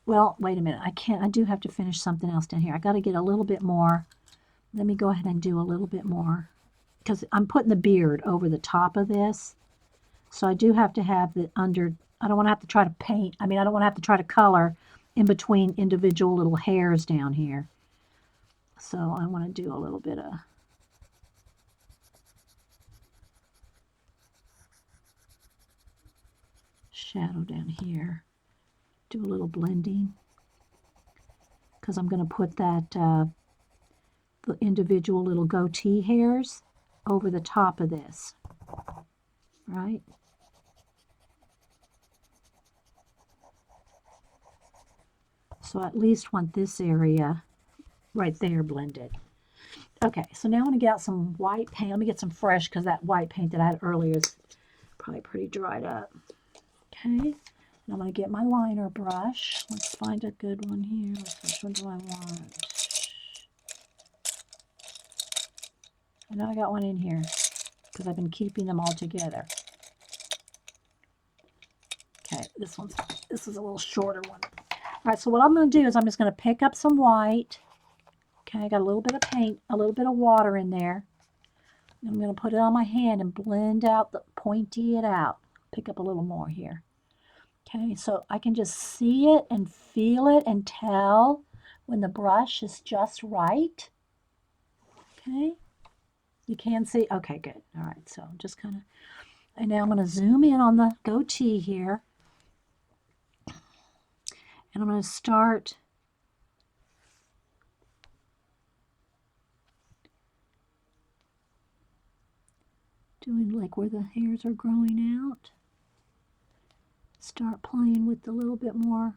Well, wait a minute. I do have to finish something else down here. I got to get a little bit more. Let me go ahead and do a little bit more because I'm putting the beard over the top of this. So I do have to have the under, I don't want to have to try to paint. I don't want to have to try to color in between individual little hairs down here. So I want to do a little bit of shadow down here. Do a little blending because I'm going to put that the individual little goatee hairs over the top of this, right? So I at least want this area right there blended. Okay, so now I'm going to get out some white paint. Let me get some fresh because that white paint that I had earlier is probably pretty dried up. Okay, and I'm going to get my liner brush. Let's find a good one here. Which one do I want? I know I got one in here because I've been keeping them all together. Okay, this is a little shorter one. All right, so what I'm going to do is I'm just going to pick up some white. Okay, I got a little bit of paint, a little bit of water in there. I'm going to put it on my hand and blend out pointy it out. Pick up a little more here. Okay, so I can just see it and feel it and tell when the brush is just right. Okay, you can see. Okay, good. All right, so I'm just kind of, and now I'm going to zoom in on the goatee here. And I'm going to start doing like where the hairs are growing out. Start playing with a little bit more.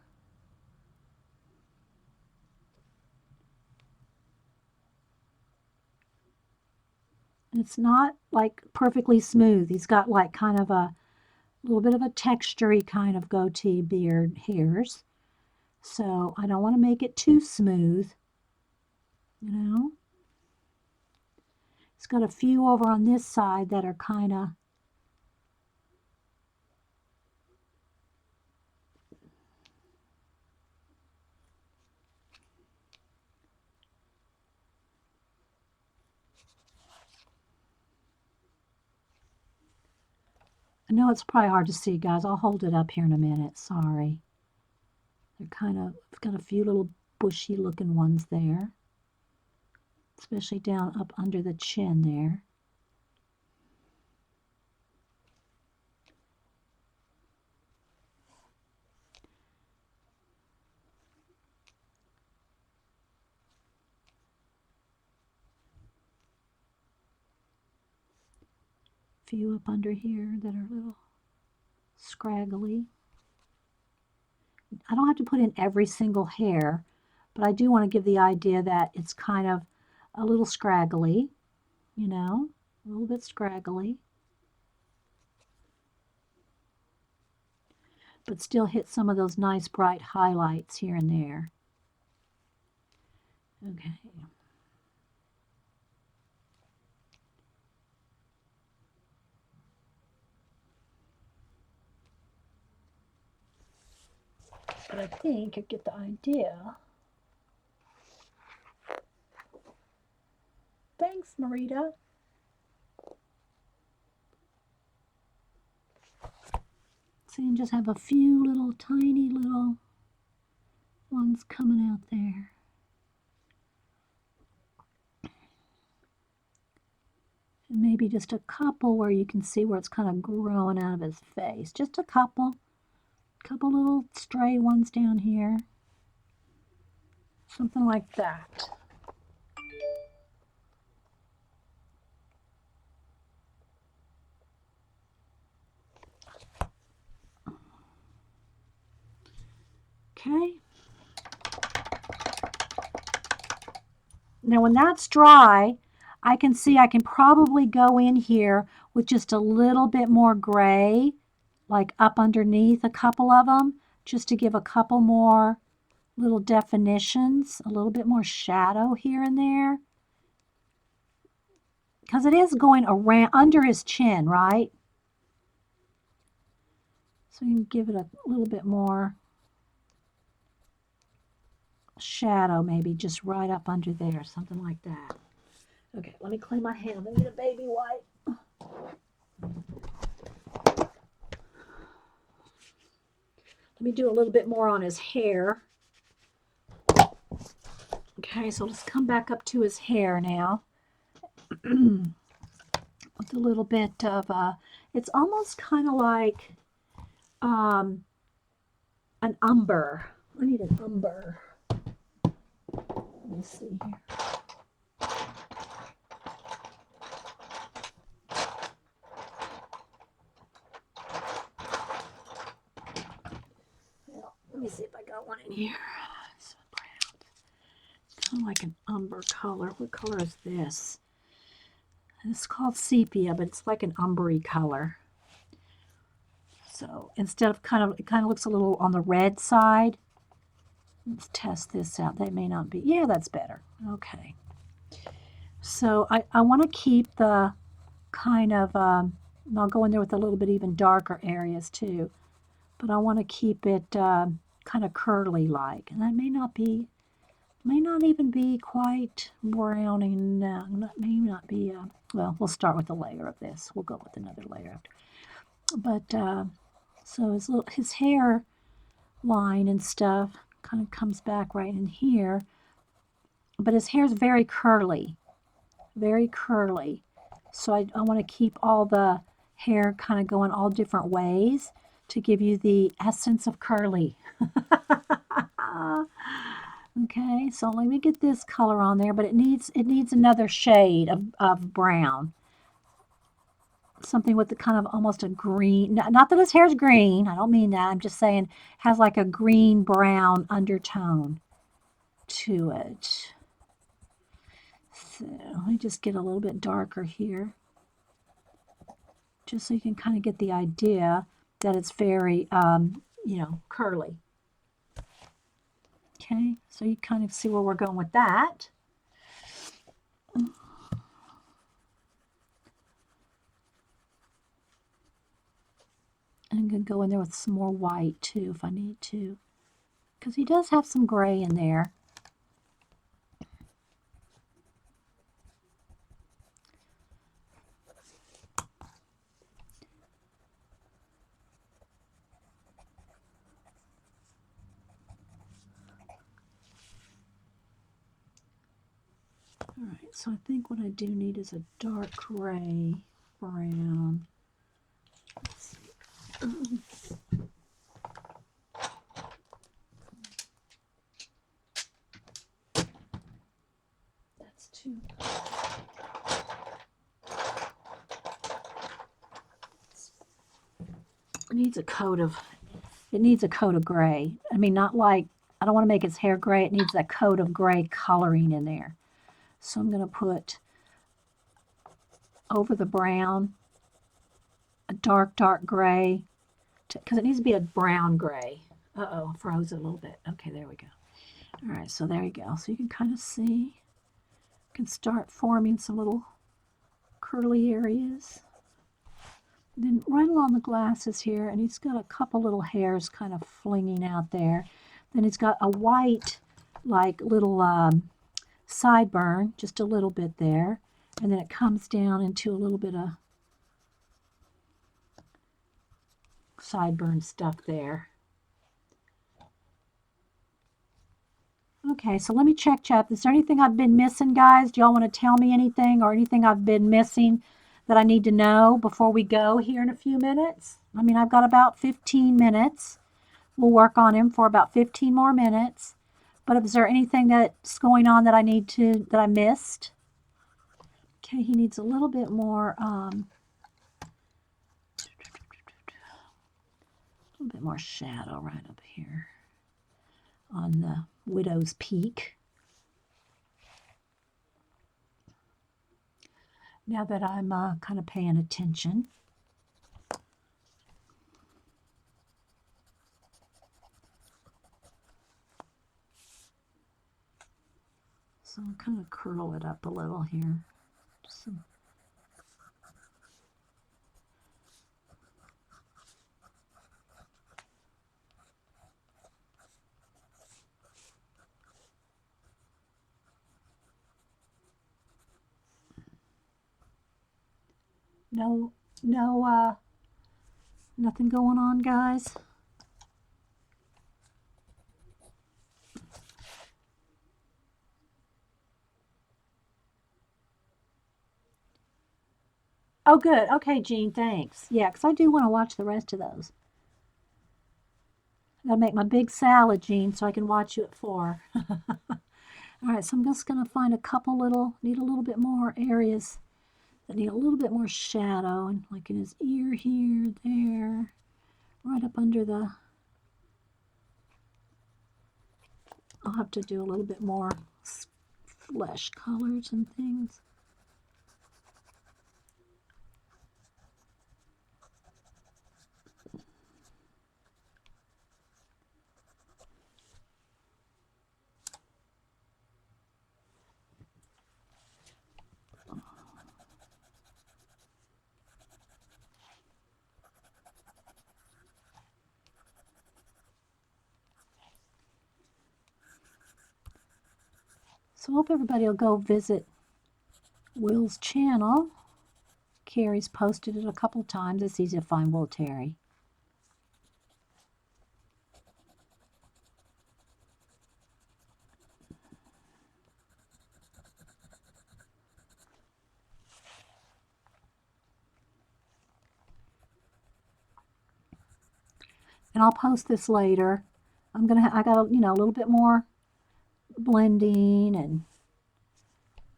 It's not like perfectly smooth. He's got like kind of a little bit of a textury kind of goatee beard hairs. So I don't want to make it too smooth, you know. It's got a few over on this side that are kind of, I know it's probably hard to see, guys. I'll hold it up here in a minute. Sorry. They're kind of, I've got a few little bushy looking ones there, especially down up under the chin there. Few up under here that are a little scraggly. I don't have to put in every single hair, but I do want to give the idea that it's kind of a little scraggly, you know, a little bit scraggly, but still hit some of those nice bright highlights here and there. Okay. But I think I get the idea. Thanks, Marita. See, and just have a few little tiny little ones coming out there. And maybe just a couple where you can see where it's kind of growing out of his face. Just a couple little stray ones down here. Something like that. Okay. Now when that's dry, I can see I can probably go in here with just a little bit more gray, like up underneath a couple of them, just to give a couple more little definitions, a little bit more shadow here and there. Because it is going around under his chin, right? So you can give it a little bit more shadow, maybe just right up under there, something like that. Okay, let me clean my hand. Let me get a baby wipe. Let me do a little bit more on his hair. Okay, so let's come back up to his hair now. With a little bit of, it's almost kind of like an umber. I need an umber. Let me see here. Well, let me see if I got one in here. kind of like an umber color. What color is this? It's called sepia, but it's like an umbery color. So instead of it kind of looks a little on the red side. Let's test this out. That may not be, yeah, that's better. Okay. So I want to keep the kind of, I'll go in there with a little bit even darker areas too, but I want to keep it kind of curly like, and that may not even be quite browning now. May not be, well, we'll start with a layer of this. We'll go with another layer after. But, so his hair line and stuff kind of comes back right in here, but his hair's very curly, very curly. So I want to keep all the hair kind of going all different ways to give you the essence of curly. Okay, so let me get this color on there, but it needs another shade of brown. Something with the kind of almost a green, not that his hair's green, I don't mean that, I'm just saying has like a green brown undertone to it. So let me just get a little bit darker here, just so you can kind of get the idea that it's very, curly. Okay, so you kind of see where we're going with that. I'm going to go in there with some more white too if I need to, because he does have some gray in there. All right, so I think what I do need is a dark gray brown. Let's see. That's too. It needs a coat of gray. I mean, not like, I don't want to make his hair gray. It needs that coat of gray coloring in there. So I'm going to put over the brown a dark gray, because it needs to be a brown gray. Uh-oh, froze it a little bit. Okay, there we go. All right, so there you go. So you can kind of see, you can start forming some little curly areas. Then right along the glasses here, and he's got a couple little hairs kind of flinging out there. Then he's got a white, like little sideburn, just a little bit there. And then it comes down into a little bit of sideburn stuff there. Okay, so let me check. Is there anything I've been missing, guys? Do y'all want to tell me anything or anything I've been missing that I need to know before we go here in a few minutes? I mean, I've got about 15 minutes. We'll work on him for about 15 more minutes. But is there anything that's going on that that I missed? Okay, he needs a little bit more, shadow right up here on the widow's peak. Now that I'm kind of paying attention. So I'll kind of curl it up a little here. Just some. Nothing going on, guys. Oh, good. Okay, Jean, thanks. Yeah, because I do want to watch the rest of those. I gotta make my big salad, Jean, so I can watch you at 4. All right, so I'm just gonna find a couple need a little bit more areas that need a little bit more shadow, and like in his ear here, there, right up under the. I'll have to do a little bit more flesh colors and things. So I hope everybody will go visit Will's channel. Carrie's posted it a couple times. It's easy to find Will Terry. And I'll post this later. I got a little bit more blending and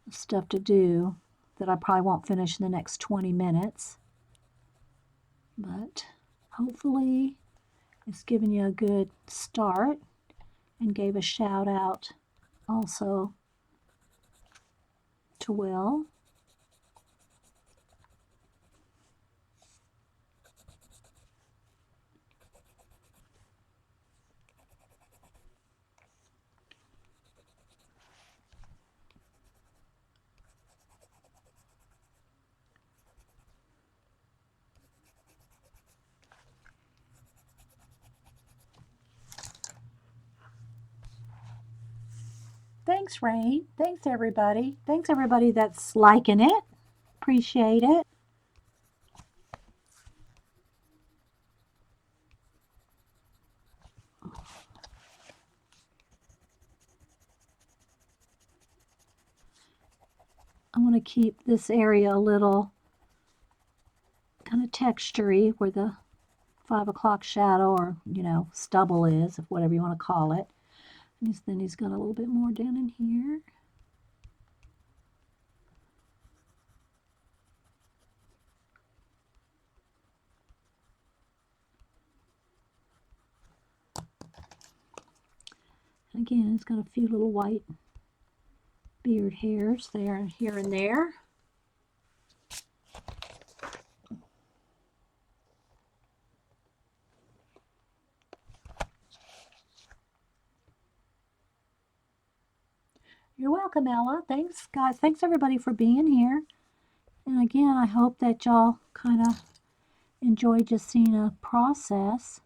stuff to do that I probably won't finish in the next 20 minutes. But hopefully it's given you a good start, and gave a shout out also to Will. Thanks, Rain. Thanks, everybody. Thanks, everybody that's liking it. Appreciate it. I want to keep this area a little kind of textury where the 5 o'clock shadow, or stubble is, if whatever you want to call it. And then he's got a little bit more down in here. And again, it's got a few little white beard hairs there, here and there. You're welcome, Ella. Thanks, guys. Thanks, everybody, for being here. And again, I hope that y'all kind of enjoy just seeing a process.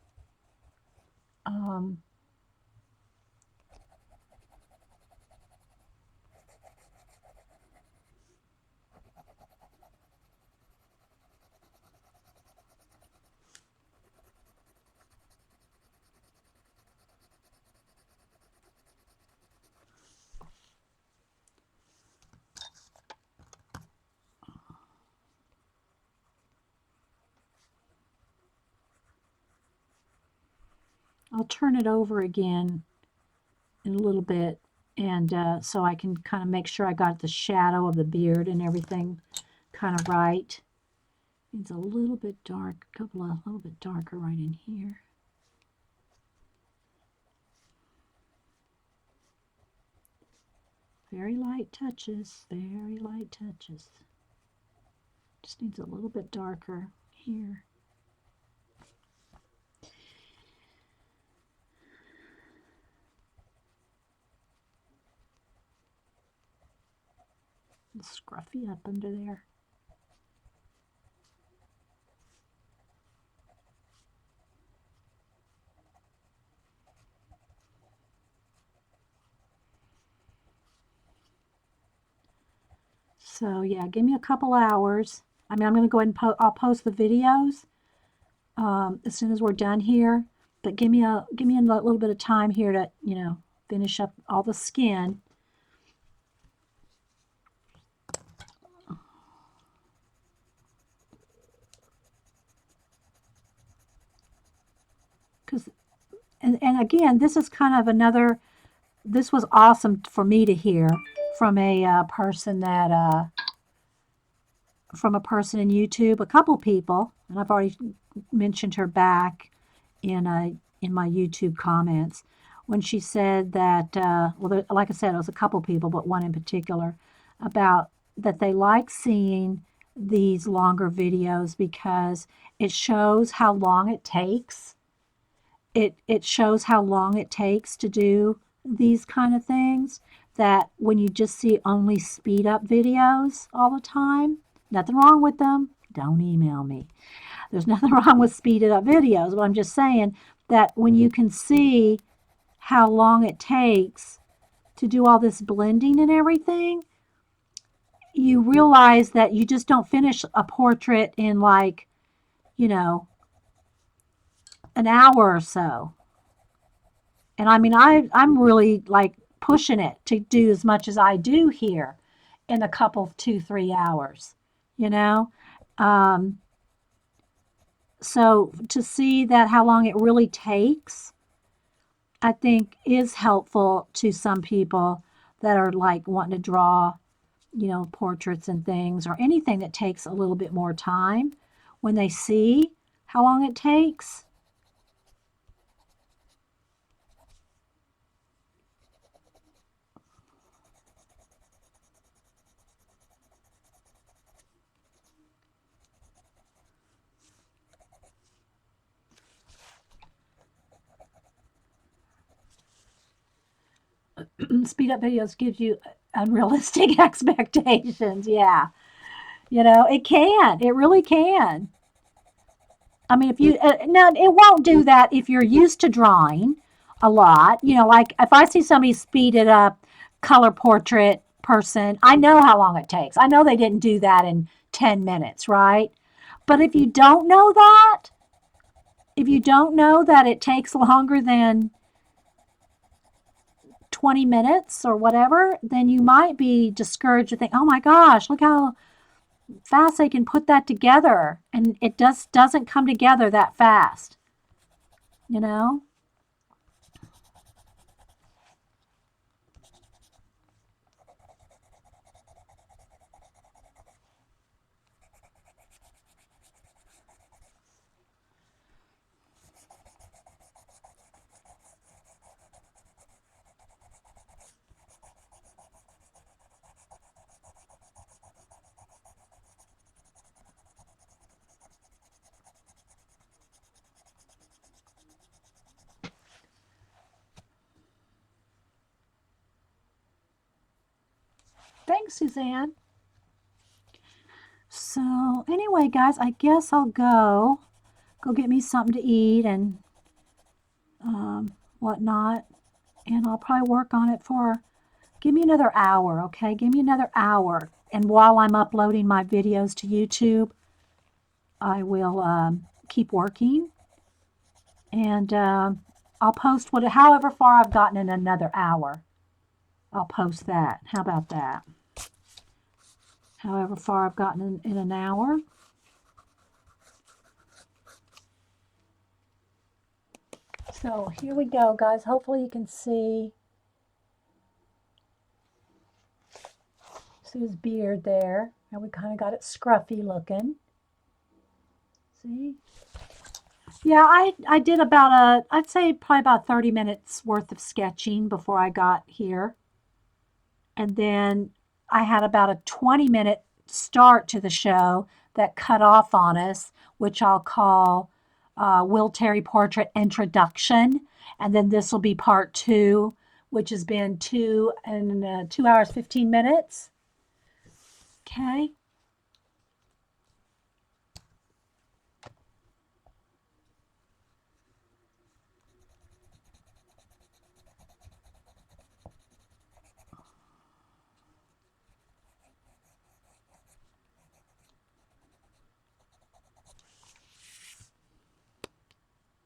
I'll turn it over again in a little bit, and so I can kind of make sure I got the shadow of the beard and everything kind of right. It's a little bit dark, a little bit darker right in here. Very light touches, very light touches. Just needs a little bit darker here. Scruffy up under there. So yeah, give me a couple hours. I'm going to go ahead and I'll post the videos as soon as we're done here. But give me a little bit of time here to finish up all the skin. And again, this is kind of this was awesome for me to hear from a person in YouTube, a couple people, and I've already mentioned her back in my YouTube comments, when she said that, well, like I said, it was a couple people, but one in particular, about that they like seeing these longer videos because it shows how long it takes. It shows how long it takes to do these kind of things. That when you just see only speed up videos all the time, nothing wrong with them. Don't email me. There's nothing wrong with speeded up videos, but I'm just saying that when you can see how long it takes to do all this blending and everything, you realize that you just don't finish a portrait in like, you know, an hour or so. And I mean, I'm really like pushing it to do as much as I do here in a couple of 2, 3 hours, you know? Um, so to see that how long it really takes, I think is helpful to some people that are like wanting to draw, portraits and things or anything that takes a little bit more time. When they see how long it takes, speed up videos gives you unrealistic expectations. Yeah. It can. It really can. I mean, if you now it won't do that if you're used to drawing a lot. Like if I see somebody speeded up color portrait person, I know how long it takes. I know they didn't do that in 10 minutes, right? But if you don't know that it takes longer than 20 minutes or whatever, then you might be discouraged to think, oh my gosh, look how fast they can put that together. And it doesn't come together that fast, you know? Thanks, Suzanne. So, anyway, guys, I guess I'll go get me something to eat and whatnot. And I'll probably work on it for, give me another hour, okay? Give me another hour. And while I'm uploading my videos to YouTube, I will keep working. And I'll post however far I've gotten in another hour. I'll post that. How about that? However far I've gotten in an hour. So here we go, guys. Hopefully you can see his beard there. And we kind of got it scruffy looking. See? Yeah, I did I'd say probably about 30 minutes worth of sketching before I got here. And then I had about a 20-minute start to the show that cut off on us, which I'll call Will Terry Portrait Introduction. And then this will be part two, which has been 2 hours, 15 minutes. Okay.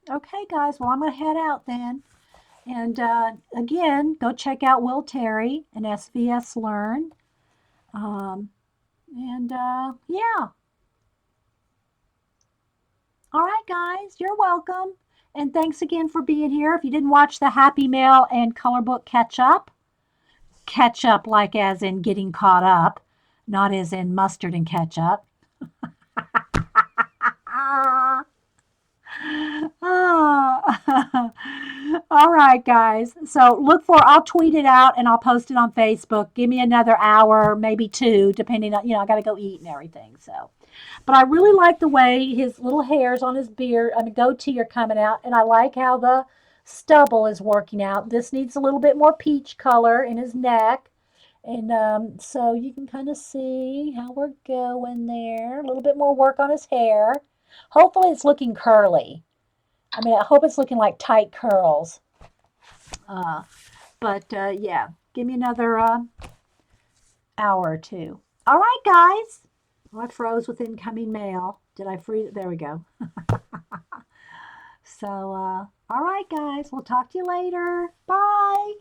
Okay, guys. Well, I'm going to head out then. And again, go check out Will Terry and SVS Learn. Um, and yeah. All right, guys. You're welcome. And thanks again for being here. If you didn't watch the Happy Mail and Color Book catch up like as in getting caught up, not as in mustard and ketchup. Ah, ah. All right, guys. So I'll tweet it out and I'll post it on Facebook. Give me another hour, maybe two, depending on, I got to go eat and everything. So, but I really like the way his little hairs on his beard, I mean, goatee are coming out. And I like how the stubble is working out. This needs a little bit more peach color in his neck. And so you can kind of see how we're going there. A little bit more work on his hair. Hopefully it's looking curly. I mean, I hope it's looking like tight curls. Uh, but yeah, give me another hour or two. All right, guys. Well, I froze with incoming mail. Did I freeze it? There we go. So, all right, guys. We'll talk to you later. Bye.